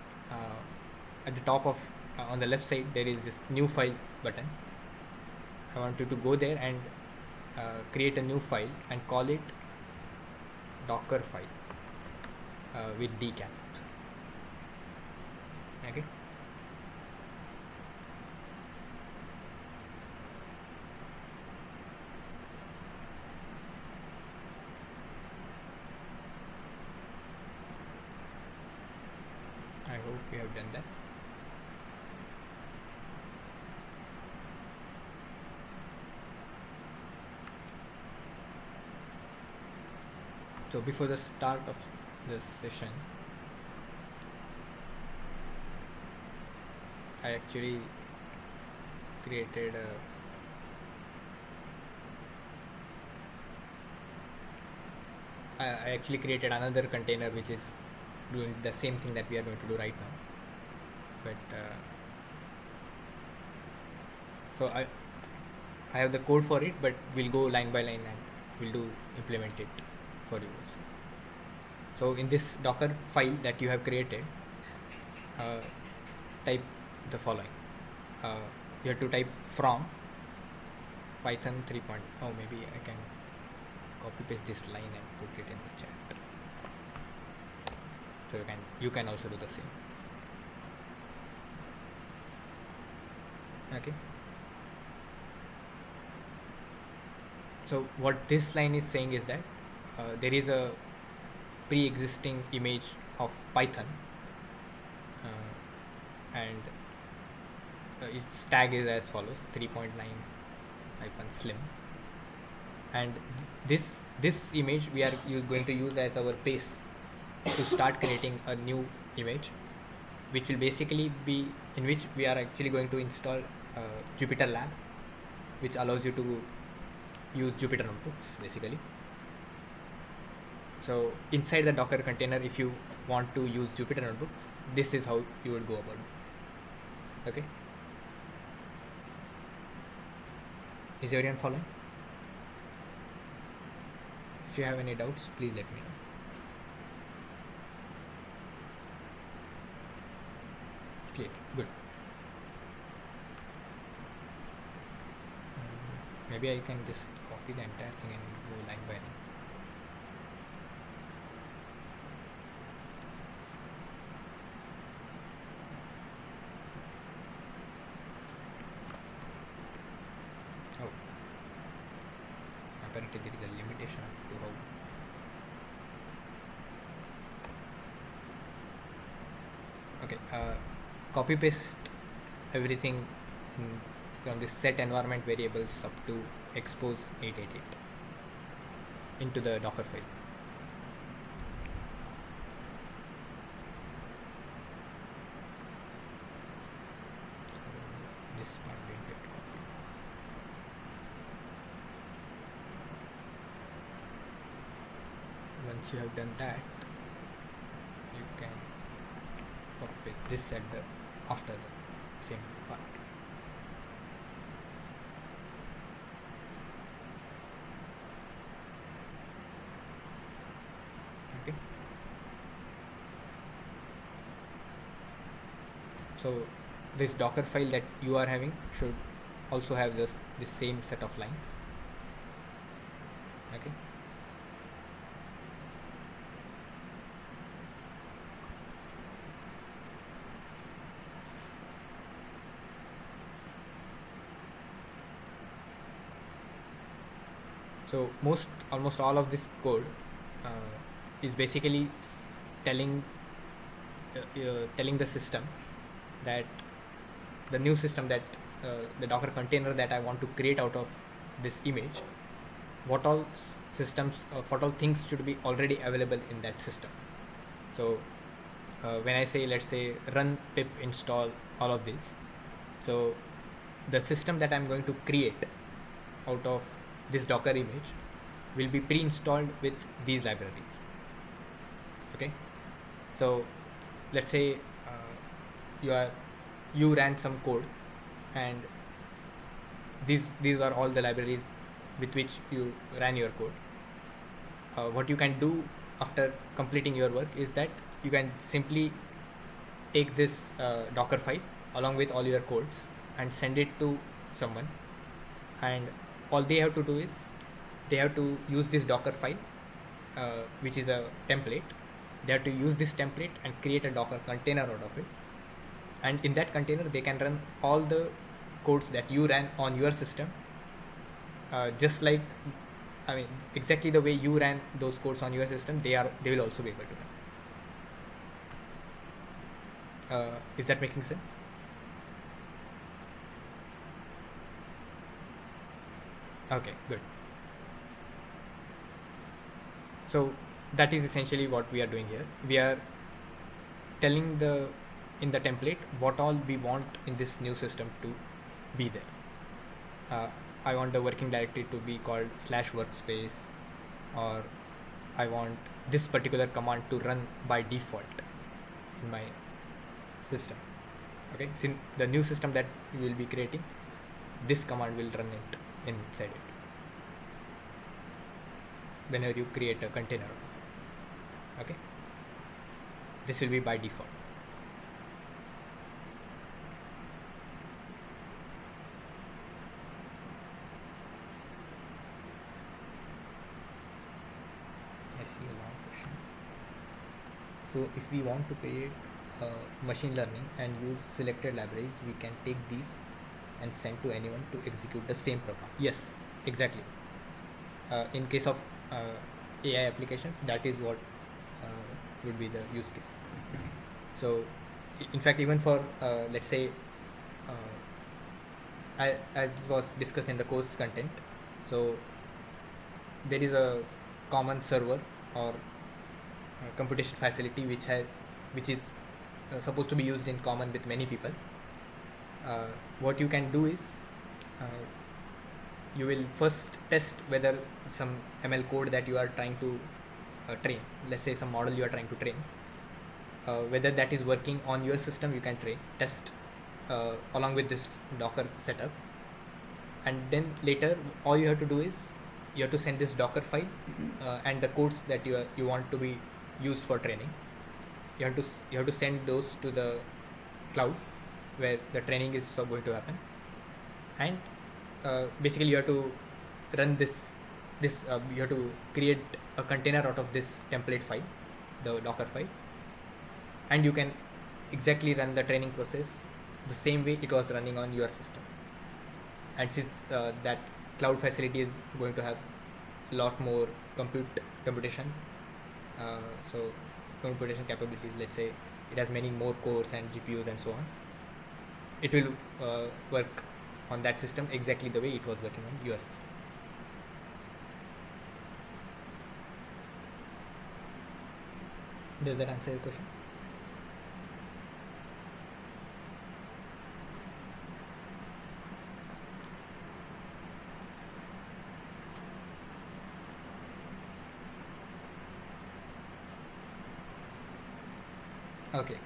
at the top of on the left side there is this new file button. I want you to go there and create a new file and call it docker file with dcap. Okay, I hope you have done that. So before the start of this session, I actually created I actually created another container which is doing the same thing that we are going to do right now. But so I have the code for it, but we'll go line by line and we'll do implement it for you also. So in this Docker file that you have created, type the following. You have to type from Python 3. Oh, maybe I can copy paste this line and put it in the chat. So you can also do the same. Okay. So what this line is saying is that there is a pre-existing image of Python, and its tag is as follows: 3.9 hyphen slim, and this image we are going to use as our base to start creating a new image, which will basically be in which we are actually going to install Jupyter Lab, which allows you to use Jupyter notebooks basically. So inside the Docker container, if you want to use Jupyter notebooks, this is how you would go about it. Okay. Is everyone following? If you have any doubts, please let me know. Clear. Good. Maybe I can just copy the entire thing and go line by line. Oh, apparently there is a limitation to how. Okay, copy paste everything from this set environment variables up to expose 888 into the Docker file. So this part didn't get copied. Once you have done that, you can copy paste this at the after the same part. Okay. So this Docker file that you are having should also have this same set of lines. Okay. So almost all of this code is basically telling the system that the new system that the Docker container that I want to create out of this image, what all what all things should be already available in that system. So when I say, let's say, run pip install all of this, so the system that I'm going to create out of this Docker image will be pre-installed with these libraries. Okay, so let's say you ran some code, and these were all the libraries with which you ran your code. What you can do after completing your work is that you can simply take this Docker file along with all your codes and send it to someone, and all they have to do is they have to use this Docker file, which is a template. They have to use this template and create a Docker container out of it, and in that container they can run all the codes that you ran on your system, just like, I mean, exactly the way you ran those codes on your system, they will also be able to run. Is that making sense? Okay, good. So that is essentially what we are doing here. We are telling in the template what all we want in this new system to be there. I want the working directory to be called /workspace, or I want this particular command to run by default in my system. Okay, since the new system that we will be creating, this command will run it inside it whenever you create a container out of it. Okay, this will be by default. I see a long question. So if we want to create machine learning and use selected libraries, we can take these and send to anyone to execute the same program. Yes, exactly. In case of AI applications, that is what would be the use case. So in fact, even for let's say as was discussed in the course content, so there is a common server or computation facility which is supposed to be used in common with many people. What you can do is you will first test whether some ML code that you are trying to train, let's say some model you are trying to train, whether that is working on your system. You can test along with this Docker setup, and then later all you have to do is you have to send this Docker file and the codes that you want to be used for training. You have to send those to the cloud where the training is going to happen, and basically you have to run this you have to create a container out of this template file, the Docker file, and you can exactly run the training process the same way it was running on your system. And since that cloud facility is going to have a lot more computation capabilities, let's say it has many more cores and GPUs and so on, it will work on that system exactly the way it was working on your system. Does that answer your question? Okay.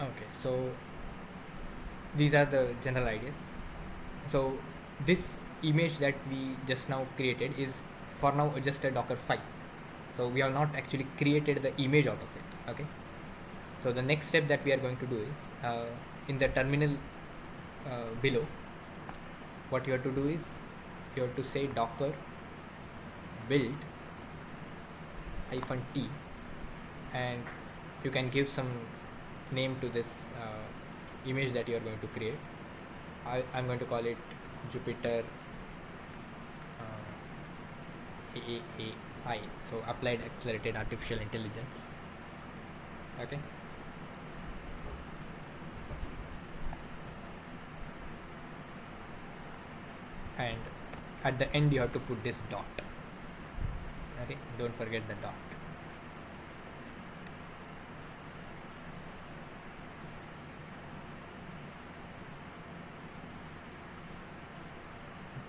Okay, so these are the general ideas. So this image that we just now created is for now just a Docker file. So we have not actually created the image out of it. Okay. So the next step that we are going to do is in the terminal below, what you have to do is you have to say Docker build -t, and you can give some name to this image that you are going to create. I'm going to call it Jupyter AAAI, so Applied Accelerated Artificial Intelligence. Okay. And at the end you have to put this dot. Okay, don't forget the dot.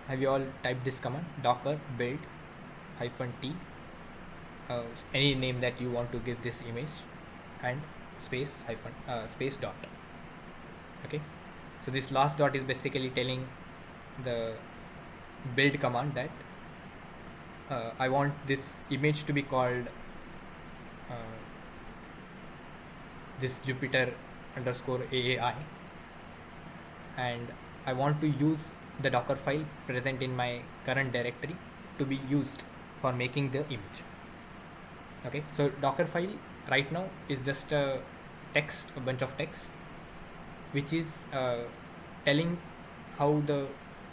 Have you all typed this command? Docker build -t, any name that you want to give this image, and space dot. Okay, so this last dot is basically telling the build command that I want this image to be called this Jupyter _AAI, and I want to use the Docker file present in my current directory to be used for making the image. Okay, so Docker file right now is just a bunch of text, which is telling how the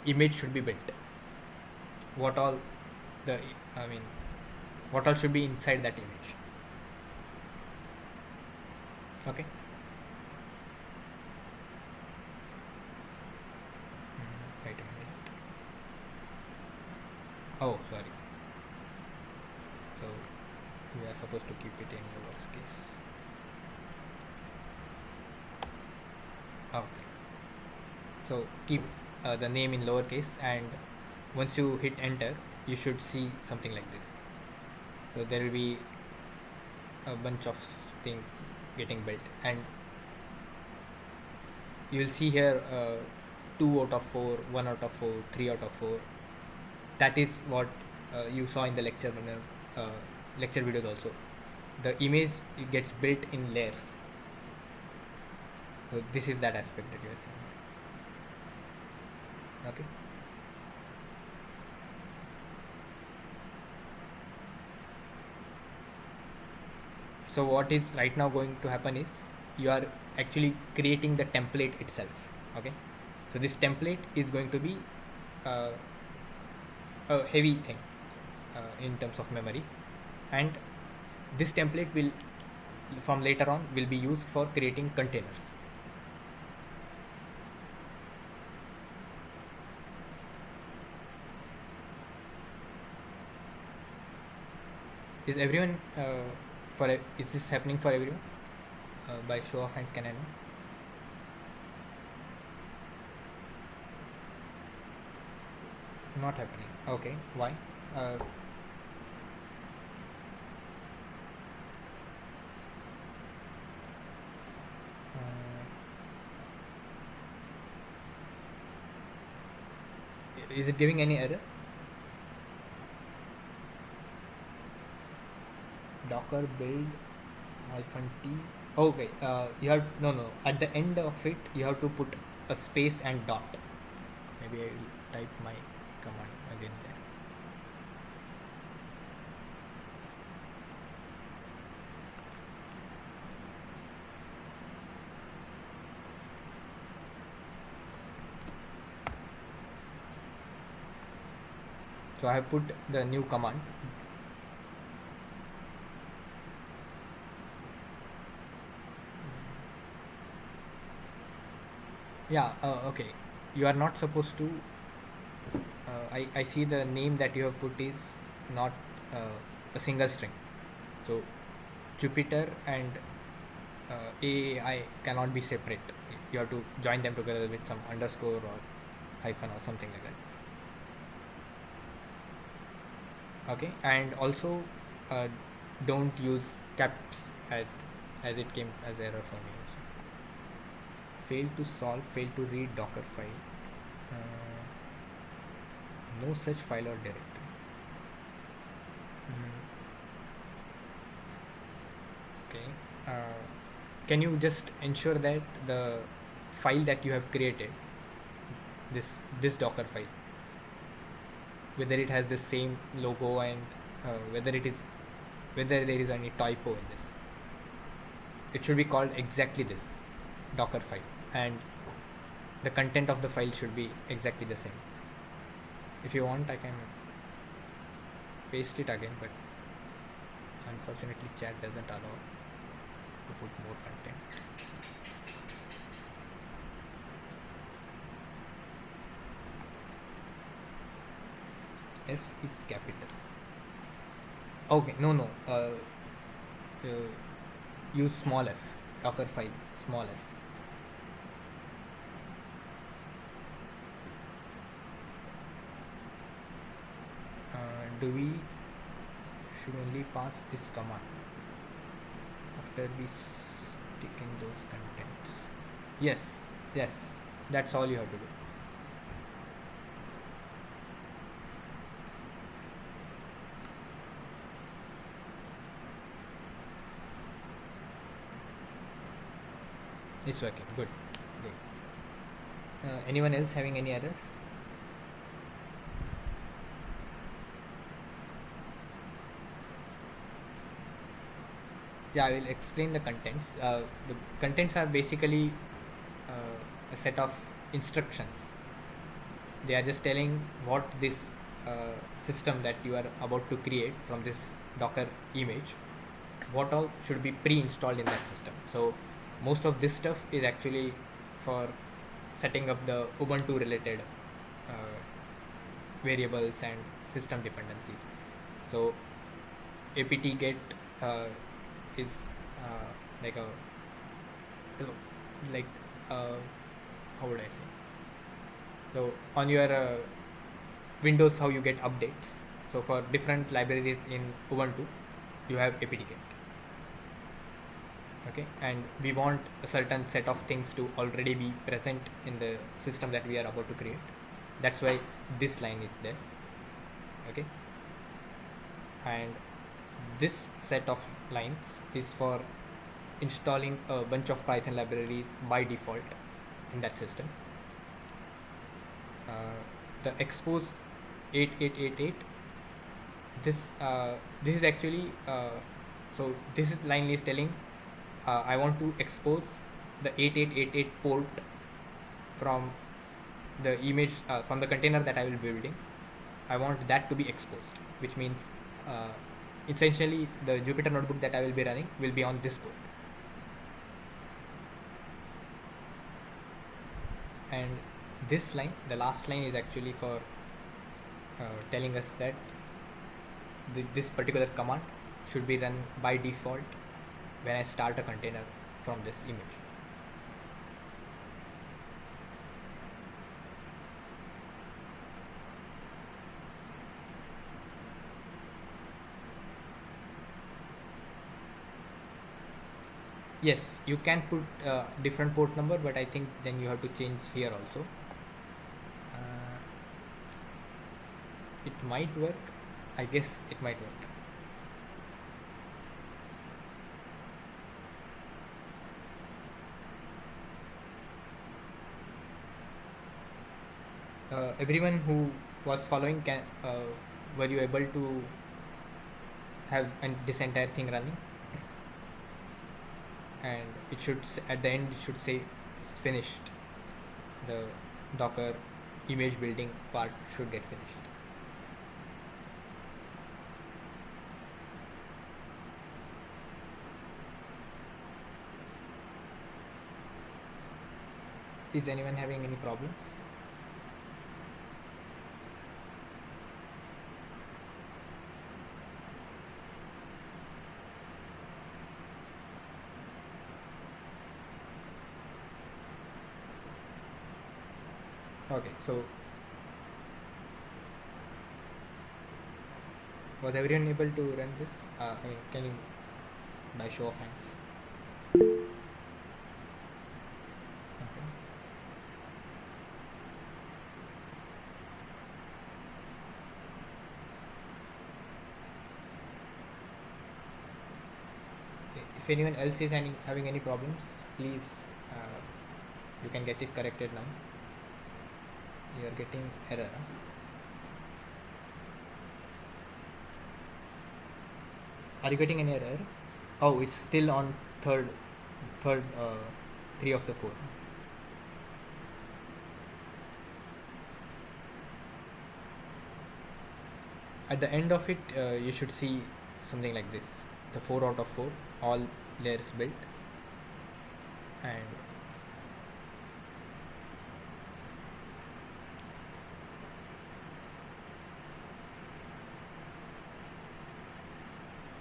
image should be built, what all should be inside that image. Okay, Oh, sorry. So we are supposed to keep it in lowercase. Okay. So keep the name in lowercase, and once you hit enter, you should see something like this. So there will be a bunch of things getting built, and you will see here 2 out of 4, 1 out of 4, 3 out of 4. That is what you saw in the lecture videos also. The image, it gets built in layers. So this is that aspect that you are seeing here. Okay. So what is right now going to happen is you are actually creating the template itself. Okay. So this template is going to be uh, a heavy thing in terms of memory, and this template will from later on will be used for creating containers. Is everyone is this happening for everyone? By show of hands, can I know? Not happening. Okay, why? Uh, is it giving any error? Docker build -t. Okay, you have no. At the end of it, you have to put a space and dot. Maybe I will type my command again there. So I have put the new command. Yeah, okay. You are not supposed to. I see the name that you have put is not a single string. So Jupyter and AAAI cannot be separate. You have to join them together with some underscore or hyphen or something like that. Okay, and also don't use caps as it came as error for me also. Fail to solve, fail to read Docker file. No such file or directory. Okay. Can you just ensure that the file that you have created, this Docker file, whether it has the same logo and whether there is any typo in this, it should be called exactly this Docker file, and the content of the file should be exactly the same. If you want, I can paste it again, but unfortunately chat doesn't allow to put more content. F is capital. Okay, no. Use small f. Docker file, small f. Should only pass this command after we stick in those contents. Yes, that's all you have to do. It's working. Good. Anyone else having any errors? Yeah, I will explain the contents. The contents are basically a set of instructions. They are just telling what this system that you are about to create from this Docker image, what all should be pre-installed in that system. So most of this stuff is actually for setting up the Ubuntu related variables and system dependencies. So apt get is like a like how would I say? So on your Windows, how you get updates. So for different libraries in Ubuntu, you have apt-get. Okay, and we want a certain set of things to already be present in the system that we are about to create. That's why this line is there. Okay, and this set of lines is for installing a bunch of Python libraries by default in that system. The expose 8888, this is actually so this is line is telling I want to expose the 8888 port from the image from the container that I will be building. I want that to be exposed, which means essentially the Jupyter notebook that I will be running will be on this port. And this line, the last line, is actually for telling us that this particular command should be run by default when I start a container from this image. Yes, you can put different port number, but I think then you have to change here also. It might work. I guess it might work. Everyone who was following, were you able to have this entire thing running? And it should at the end it should say it's finished. The Docker image building part should get finished. Is anyone having any problems? Okay, so was everyone able to run this? I mean, can you, by show of hands? Okay. If anyone else is having any problems, please you can get it corrected now. You are getting error. Are you getting any error? Oh, it's still on third 3 of the 4. At the end of it, you should see something like this: the 4 out of 4, all layers built, and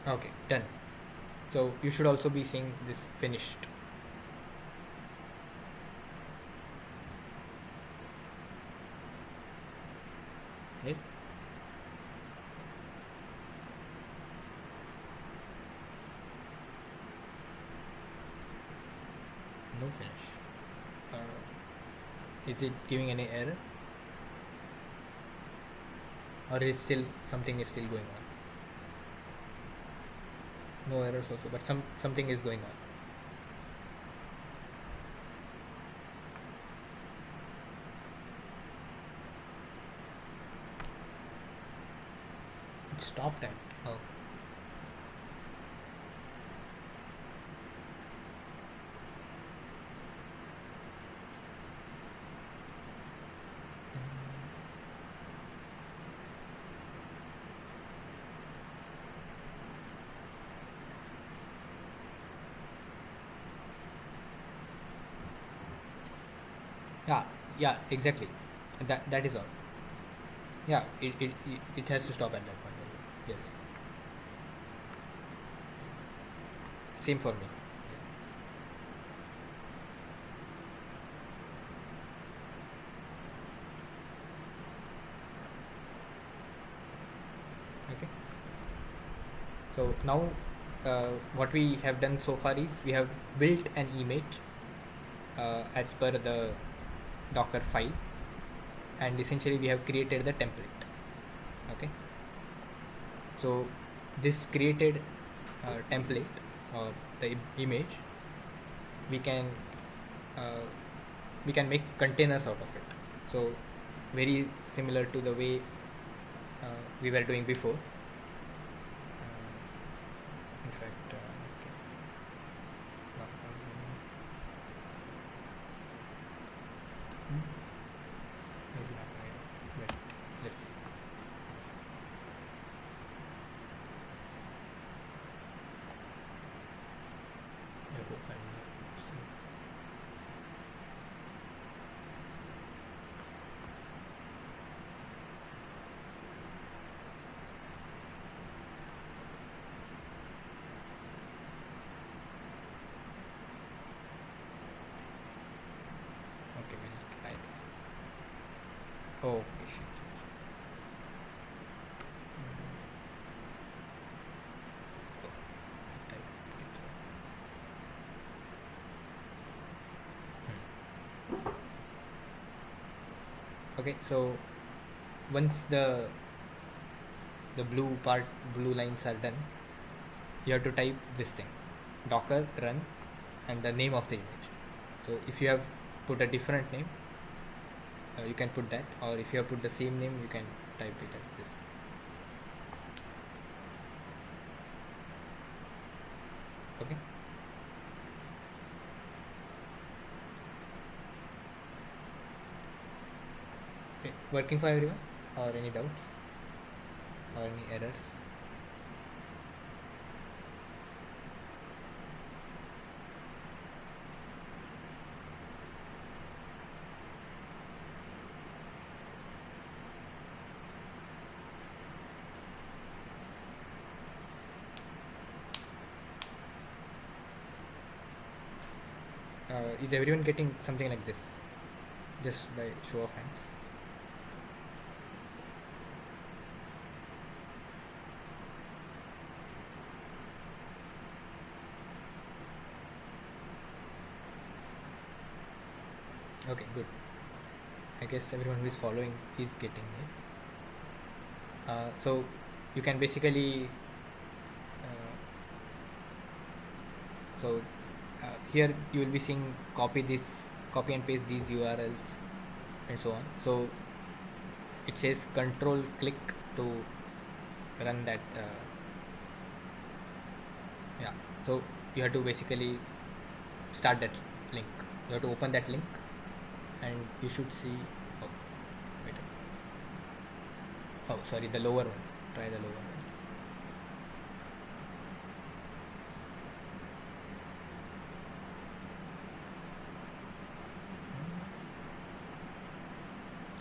okay, done. So you should also be seeing this finished. Right? No finish. Is it giving any error? Or is still something is still going on? No errors also, but something is going on. It stopped at yeah, exactly. That is all. Yeah, it has to stop at that point only. Yes, same for me. Okay, so now what we have done so far is we have built an image as per the Docker file, and essentially we have created the template. Okay, so this created template or the image, we can uh, we can make containers out of it. So very similar to the way we were doing before. In fact, okay. Maybe not right. Wait, let's see. I hope I'm not seeing. Okay, we'll try this. Oh, okay, shit. Oh, I typed it. Okay, so once the blue lines are done, you have to type this thing, docker run, and the name of the image. So if you have put a different name, you can put that, or if you have put the same name, you can type it as this. Okay, working for everyone, or any doubts or any errors? Is everyone getting something like this, just by show of hands? Okay, good. I guess everyone who is following is getting it. So you can basically uh, so here you will be seeing copy and paste these URLs and so on. So it says control click to run that. Yeah, so you have to basically start that link. You have to open that link, and you should see. Oh, wait. Oh, sorry, the lower one. Try the lower one.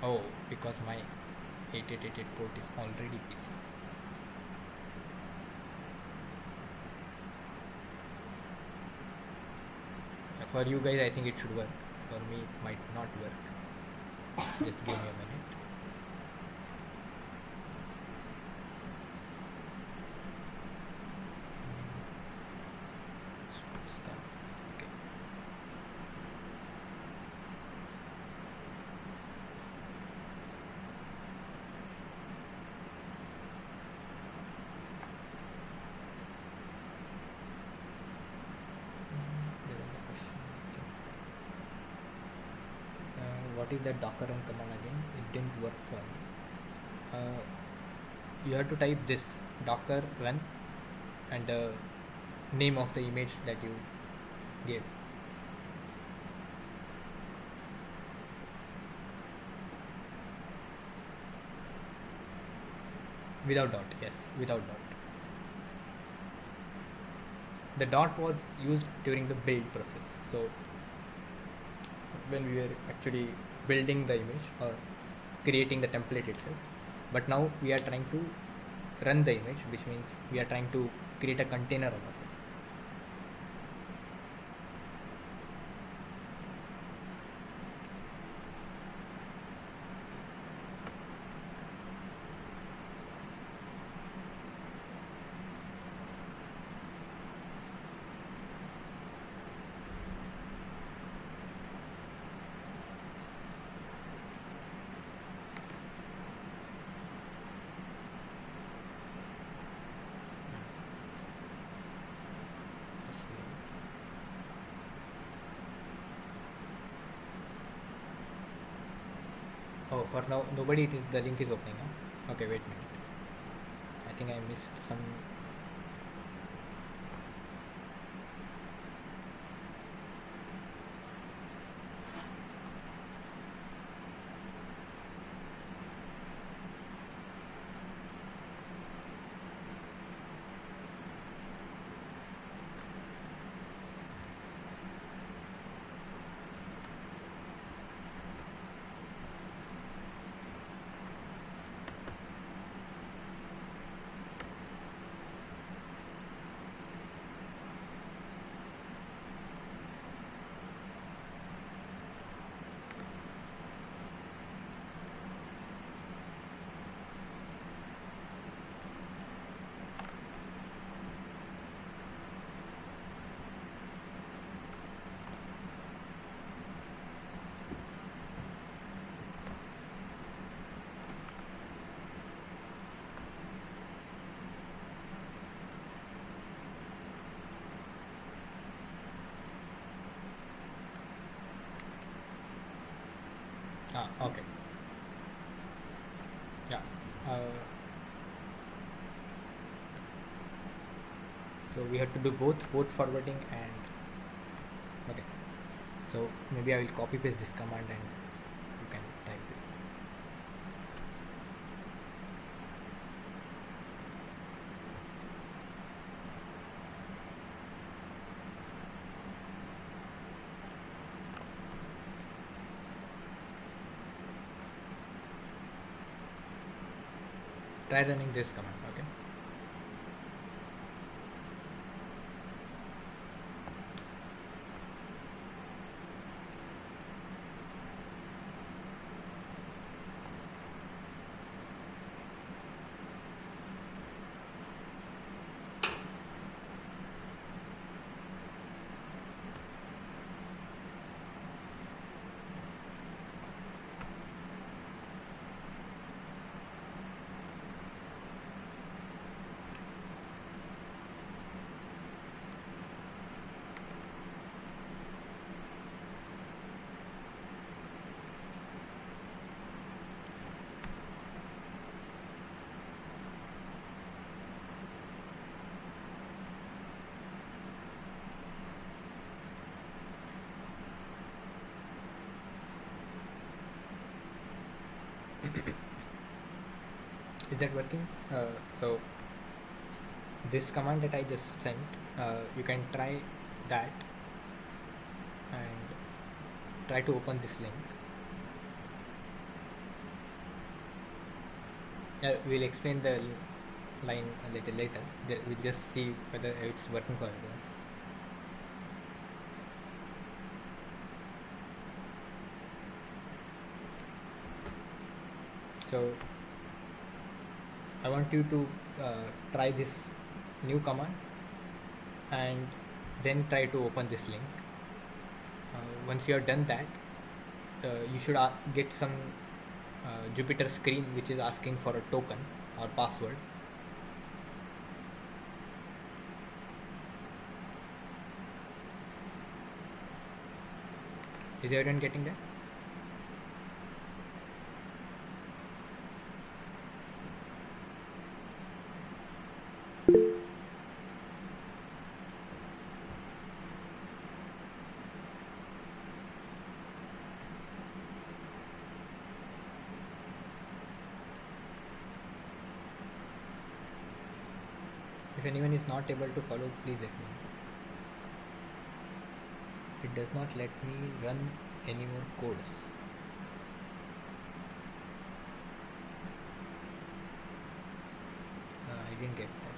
Oh, because my 8888 port is already busy. For you guys, I think it should work. For me, it might not work. Just give me a minute. Okay. There was a question. What is that docker run command again? It didn't work for me. You have to type this docker run and the name of the image that you gave. Without dot, yes, without dot. The dot was used during the build process. So when we were actually building the image or creating the template itself, but now we are trying to run the image, which means we are trying to create a container out of it. Let's see. Oh, for now nobody, it is the link is opening. Huh? Okay, wait a minute. I think I missed some. Okay. Yeah. Uh, so we have to do both port forwarding and okay. So maybe I will copy paste this command and you can type it. Try running this command. Okay. Is that working? So this command that I just sent, you can try that and try to open this link. We'll explain the line a little later. We'll just see whether it's working for everyone. So I want you to try this new command and then try to open this link. Once you have done that, you should get some Jupyter screen which is asking for a token or password. Is everyone getting that? If anyone is not able to follow, please let me know. It does not let me run any more codes. didn't get that.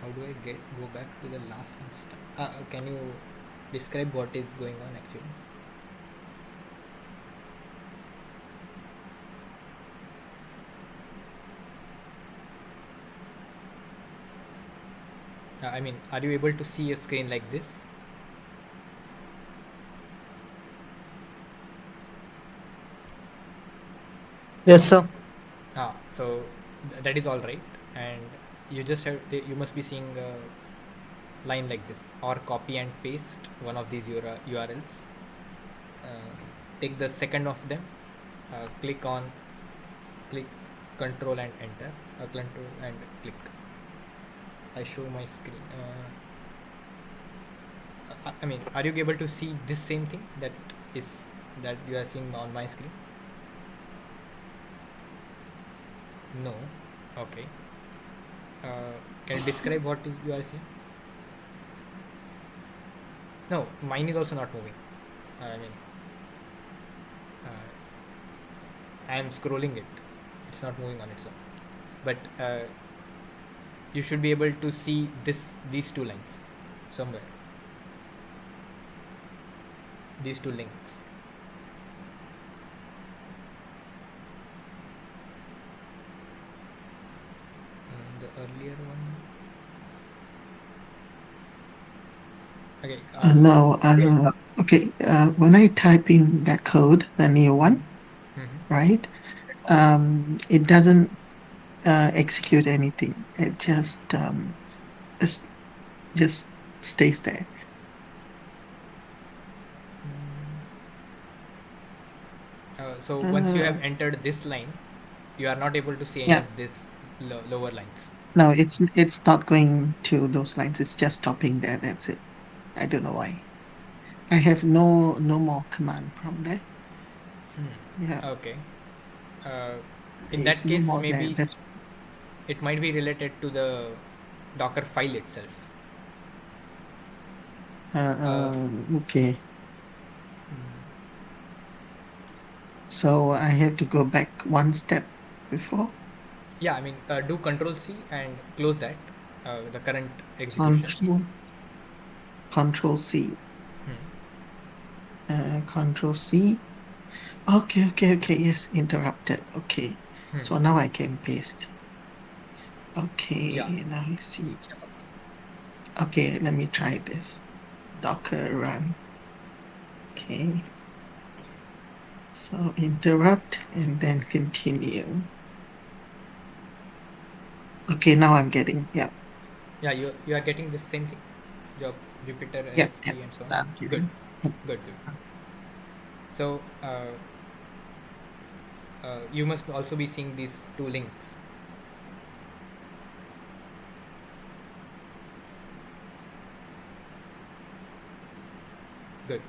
How do I go back to the last instance? Can you describe what is going on actually? I mean, are you able to see a screen like this? Yes, sir. So that is all right, and you just have you must be seeing a line like this, or copy and paste one of these URLs. Take the second of them, click control and enter, control and click. I show my screen. I mean, are you able to see this same thing that you are seeing on my screen? No. Okay. Can you describe what is you are seeing? No, mine is also not moving. I mean, I am scrolling it. It's not moving on its own. But you should be able to see these two lines somewhere. These two links. The earlier one. Okay. No, okay. When I type in that code, the new one, right? It doesn't execute anything. It just stays there. So once you have entered this line, you are not able to see any Yeah. of this lower lines. No, it's not going to those lines. It's just stopping there. That's it. I don't know why. I have no more command from there. Yeah. Okay. In There's that no case, more there. maybe That's it might be related to the Docker file itself. okay. So I have to go back one step before. Yeah, I mean, do Control C and close that, the current execution. Control C. Control C. Okay. Yes, interrupted. Okay. So now I can paste. Okay, Yeah. now I see. Okay, let me try this. Docker run. Okay. So interrupt and then continue. Okay, now I'm getting, yeah. Yeah, you are getting the same thing? Job, Jupyter, Yeah, LSP, and so on? I'm Good. getting. Good. So, you must also be seeing these two links. Good.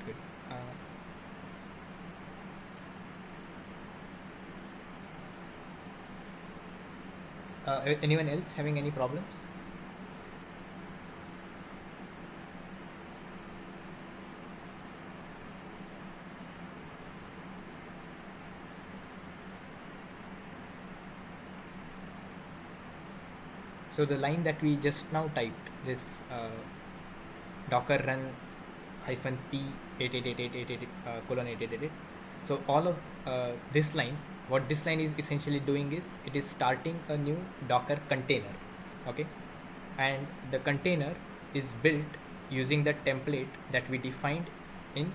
Anyone else having any problems? So the line that we just now typed, this docker run hyphen p 888888 colon 8888. So all of this line, what this line is essentially doing is it is starting a new Docker container, okay, and the container is built using the template that we defined in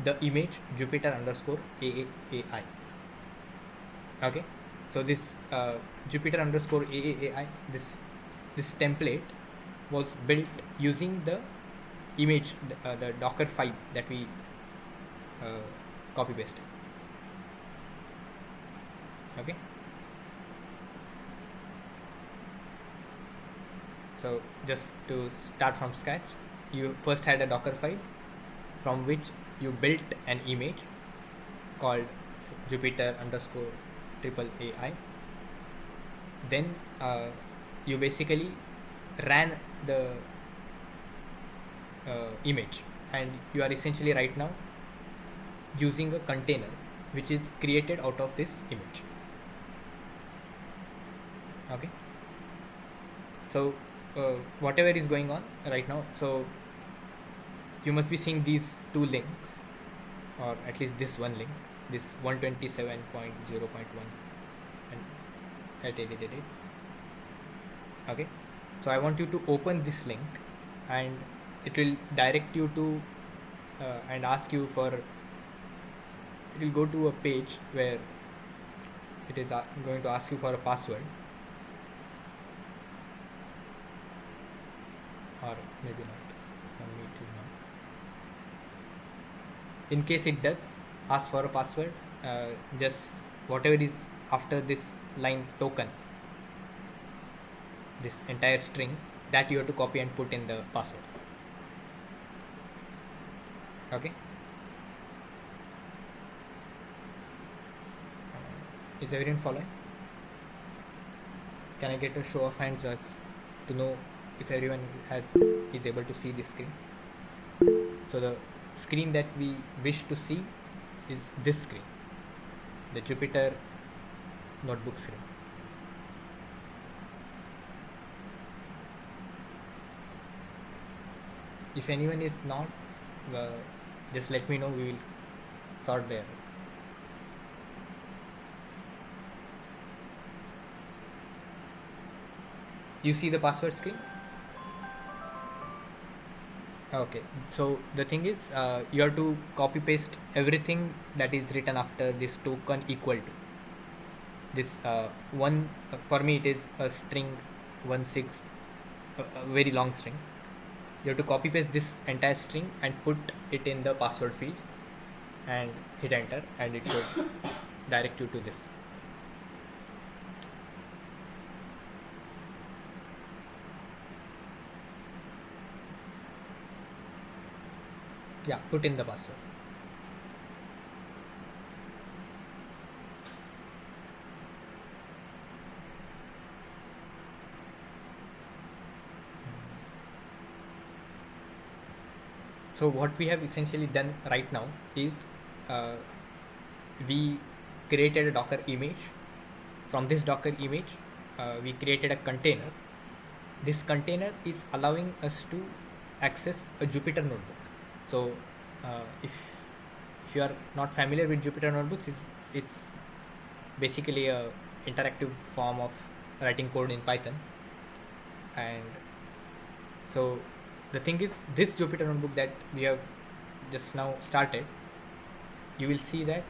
the image Jupyter underscore AAAI. Okay, so this Jupyter underscore AAAI, this template was built using the image, the Docker file that we copy pasted. Okay, so just to start from scratch, you first had a Docker file from which you built an image called Jupyter underscore triple AI. Then you basically ran the image, and you are essentially right now using a container which is created out of this image. Okay, so whatever is going on right now, so you must be seeing these two links, or at least this one link, this 127.0.1 and okay. So I want you to open this link, and it will direct you to and ask you for, it will go to a page where it is going to ask you for a password, or maybe not. For me it is not. In case it does ask for a password, just whatever is after this line token, this entire string, that you have to copy and put in the password. Okay. Is everyone following? Can I get a show of hands as to know if everyone is able to see this screen? So the screen that we wish to see is this screen, the Jupyter notebook screen. If anyone is not, just let me know, we will sort there. You see the password screen? Okay, so the thing is, you have to copy paste everything that is written after this token equal to this one. For me it is a string 16, a very long string. You have to copy paste this entire string and put it in the password field and hit enter, and it should direct you to this. Yeah, put in the password. So what we have essentially done right now is we created a Docker image. From this Docker image, we created a container. This container is allowing us to access a Jupyter notebook. So if you are not familiar with Jupyter notebooks, it's basically a interactive form of writing code in Python. And so the thing is, this Jupyter notebook that we have just now started, you will see that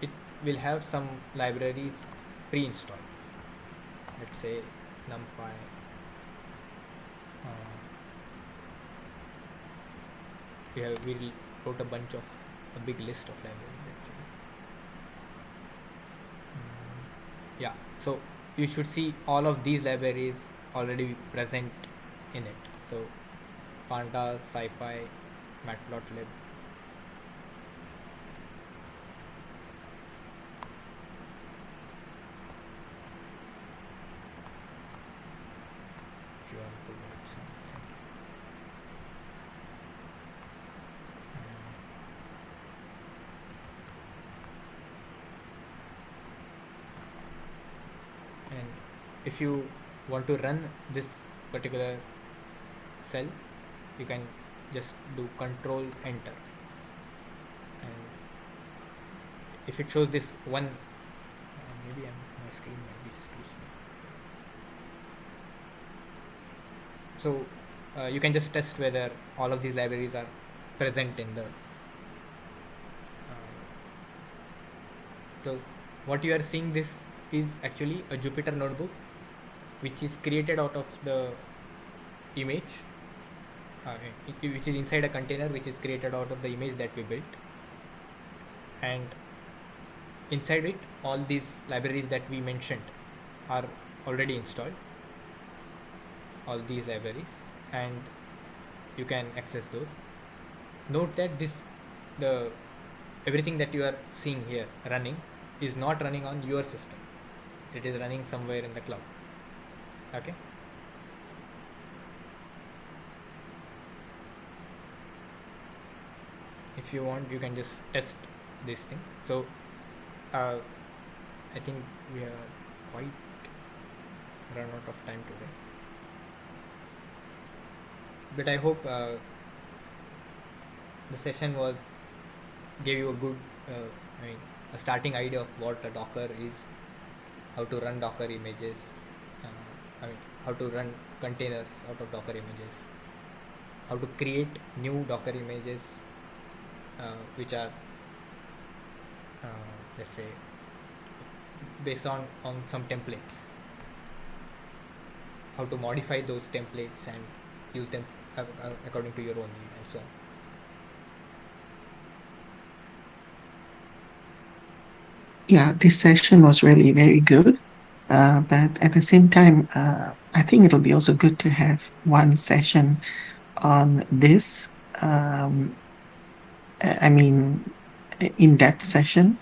it will have some libraries pre-installed. Let's say NumPy. We wrote a big list of libraries actually. Yeah, so you should see all of these libraries already present in it. So pandas, scipy, matplotlib. If you want to write something. And if you want to run this particular cell, you can just do control enter, and if it shows this one, maybe my screen might be too small. So you can just test whether all of these libraries are present in the so what you are seeing, this is actually a Jupyter notebook which is created out of the image, which is inside a container which is created out of the image that we built, and inside it all these libraries that we mentioned are already installed, all these libraries, and you can access those. Note that everything that you are seeing here running is not running on your system, it is running somewhere in the cloud. Okay. If you want, you can just test this thing. So I think we are quite run out of time today, but I hope the session was gave you a good I mean a starting idea of what a Docker is, how to run Docker images, I mean how to run containers out of Docker images, how to create new Docker images which are let's say based on some templates, how to modify those templates and use them according to your own need and so on. Yeah, this session was really very good. But at the same time, I think it'll be also good to have one session on this. I mean, in-depth session,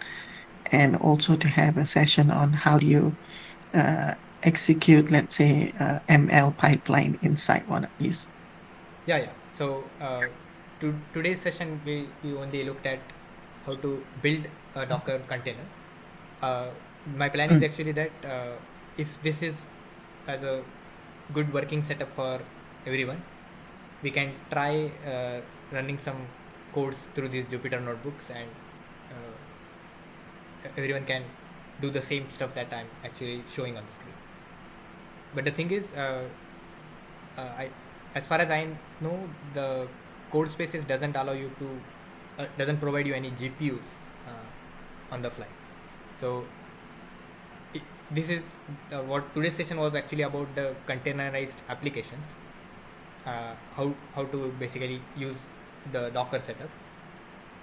and also to have a session on how do you uh, execute, let's say, ML pipeline inside one of these. Yeah. So today's session we only looked at how to build a Docker container. Uh, my plan is Mm. actually that if this is as a good working setup for everyone, we can try running some codes through these Jupyter notebooks, and everyone can do the same stuff that I'm actually showing on the screen. But the thing is, I, as far as I know, the Codespaces doesn't allow you to, doesn't provide you any GPUs on the fly. So this is what today's session was actually about, the containerized applications, how to basically use the Docker setup.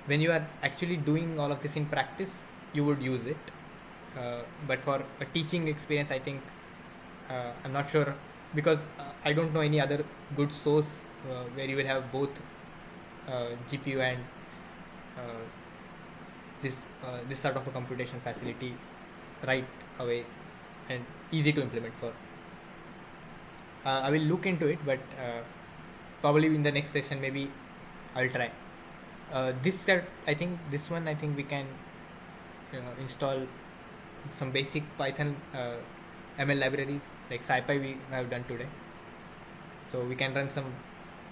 When you are actually doing all of this in practice, you would use it. But for a teaching experience, I think I'm not sure, because I don't know any other good source where you will have both GPU and uh, this sort of a computation facility right away and easy to implement for. I will look into it, but probably in the next session maybe I'll try. I think this one I think we can install some basic Python ML libraries like SciPy we have done today. So we can run some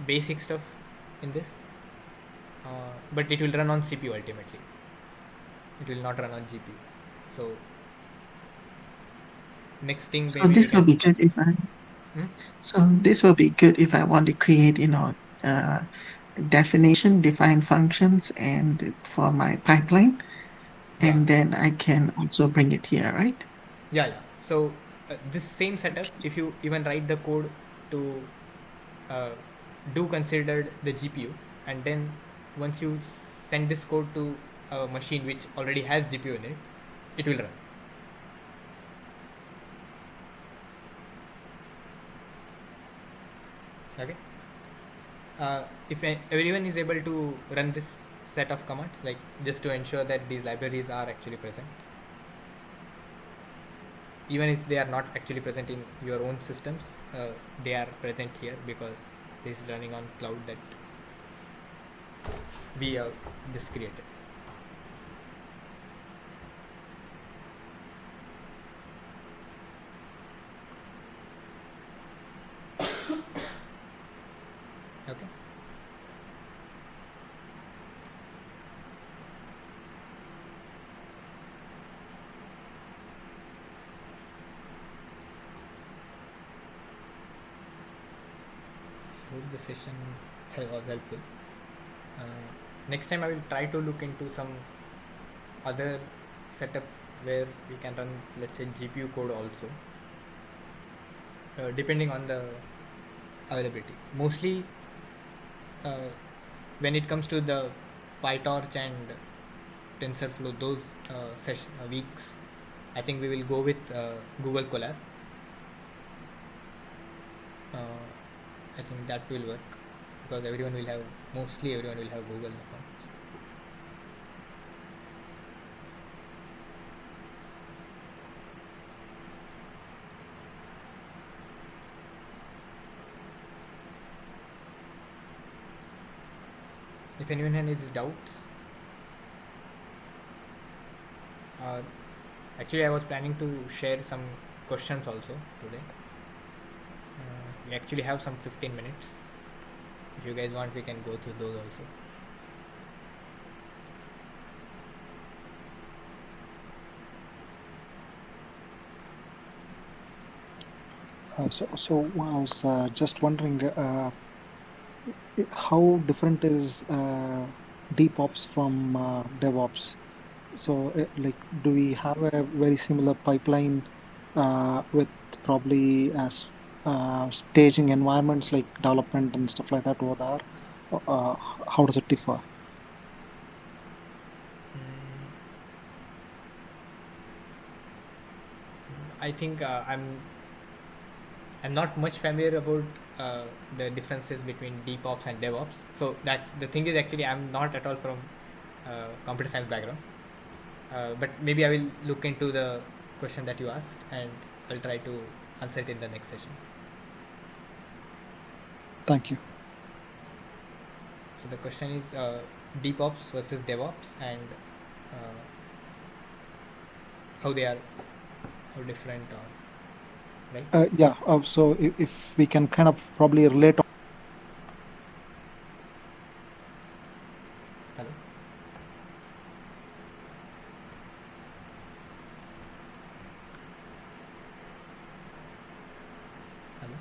basic stuff in this, but it will run on CPU ultimately. It will not run on GPU. So next thing So maybe we this will can. be good if I. Hmm? So this will be good if I want to create, define functions and for my pipeline, Yeah, and then I can also bring it here, right? yeah. So this same setup, if you even write the code to uh, do consider the GPU, and then once you send this code to a machine which already has GPU in it, it will run. Okay. If everyone is able to run this set of commands, like just to ensure that these libraries are actually present, even if they are not actually present in your own systems, they are present here because this is running on cloud that we have just created. Okay. Hope the session was helpful. Next time I will try to look into some other setup where we can run, let's say, GPU code also, depending on the availability. Mostly uh, when it comes to the PyTorch and TensorFlow, those weeks, I think we will go with Google Colab. I think that will work because mostly everyone will have Google accounts. If anyone has doubts, Uh, Actually, I was planning to share some questions also today. We actually have some 15 minutes. If you guys want, we can go through those also. So I was just wondering how different is DevOps from DevOps? So, like, do we have a very similar pipeline with probably staging environments like development and stuff like that over there? Uh, how does it differ? Mm, I think I'm not much familiar about the differences between DevOps and DevOps. So that the thing is actually I'm not at all from computer science background. But maybe I will look into the question that you asked and I'll try to answer it in the next session. Thank you. So the question is DevOps versus DevOps and uh, how they are how different or right. Yeah. So if we can kind of probably relate. Hello. Hello.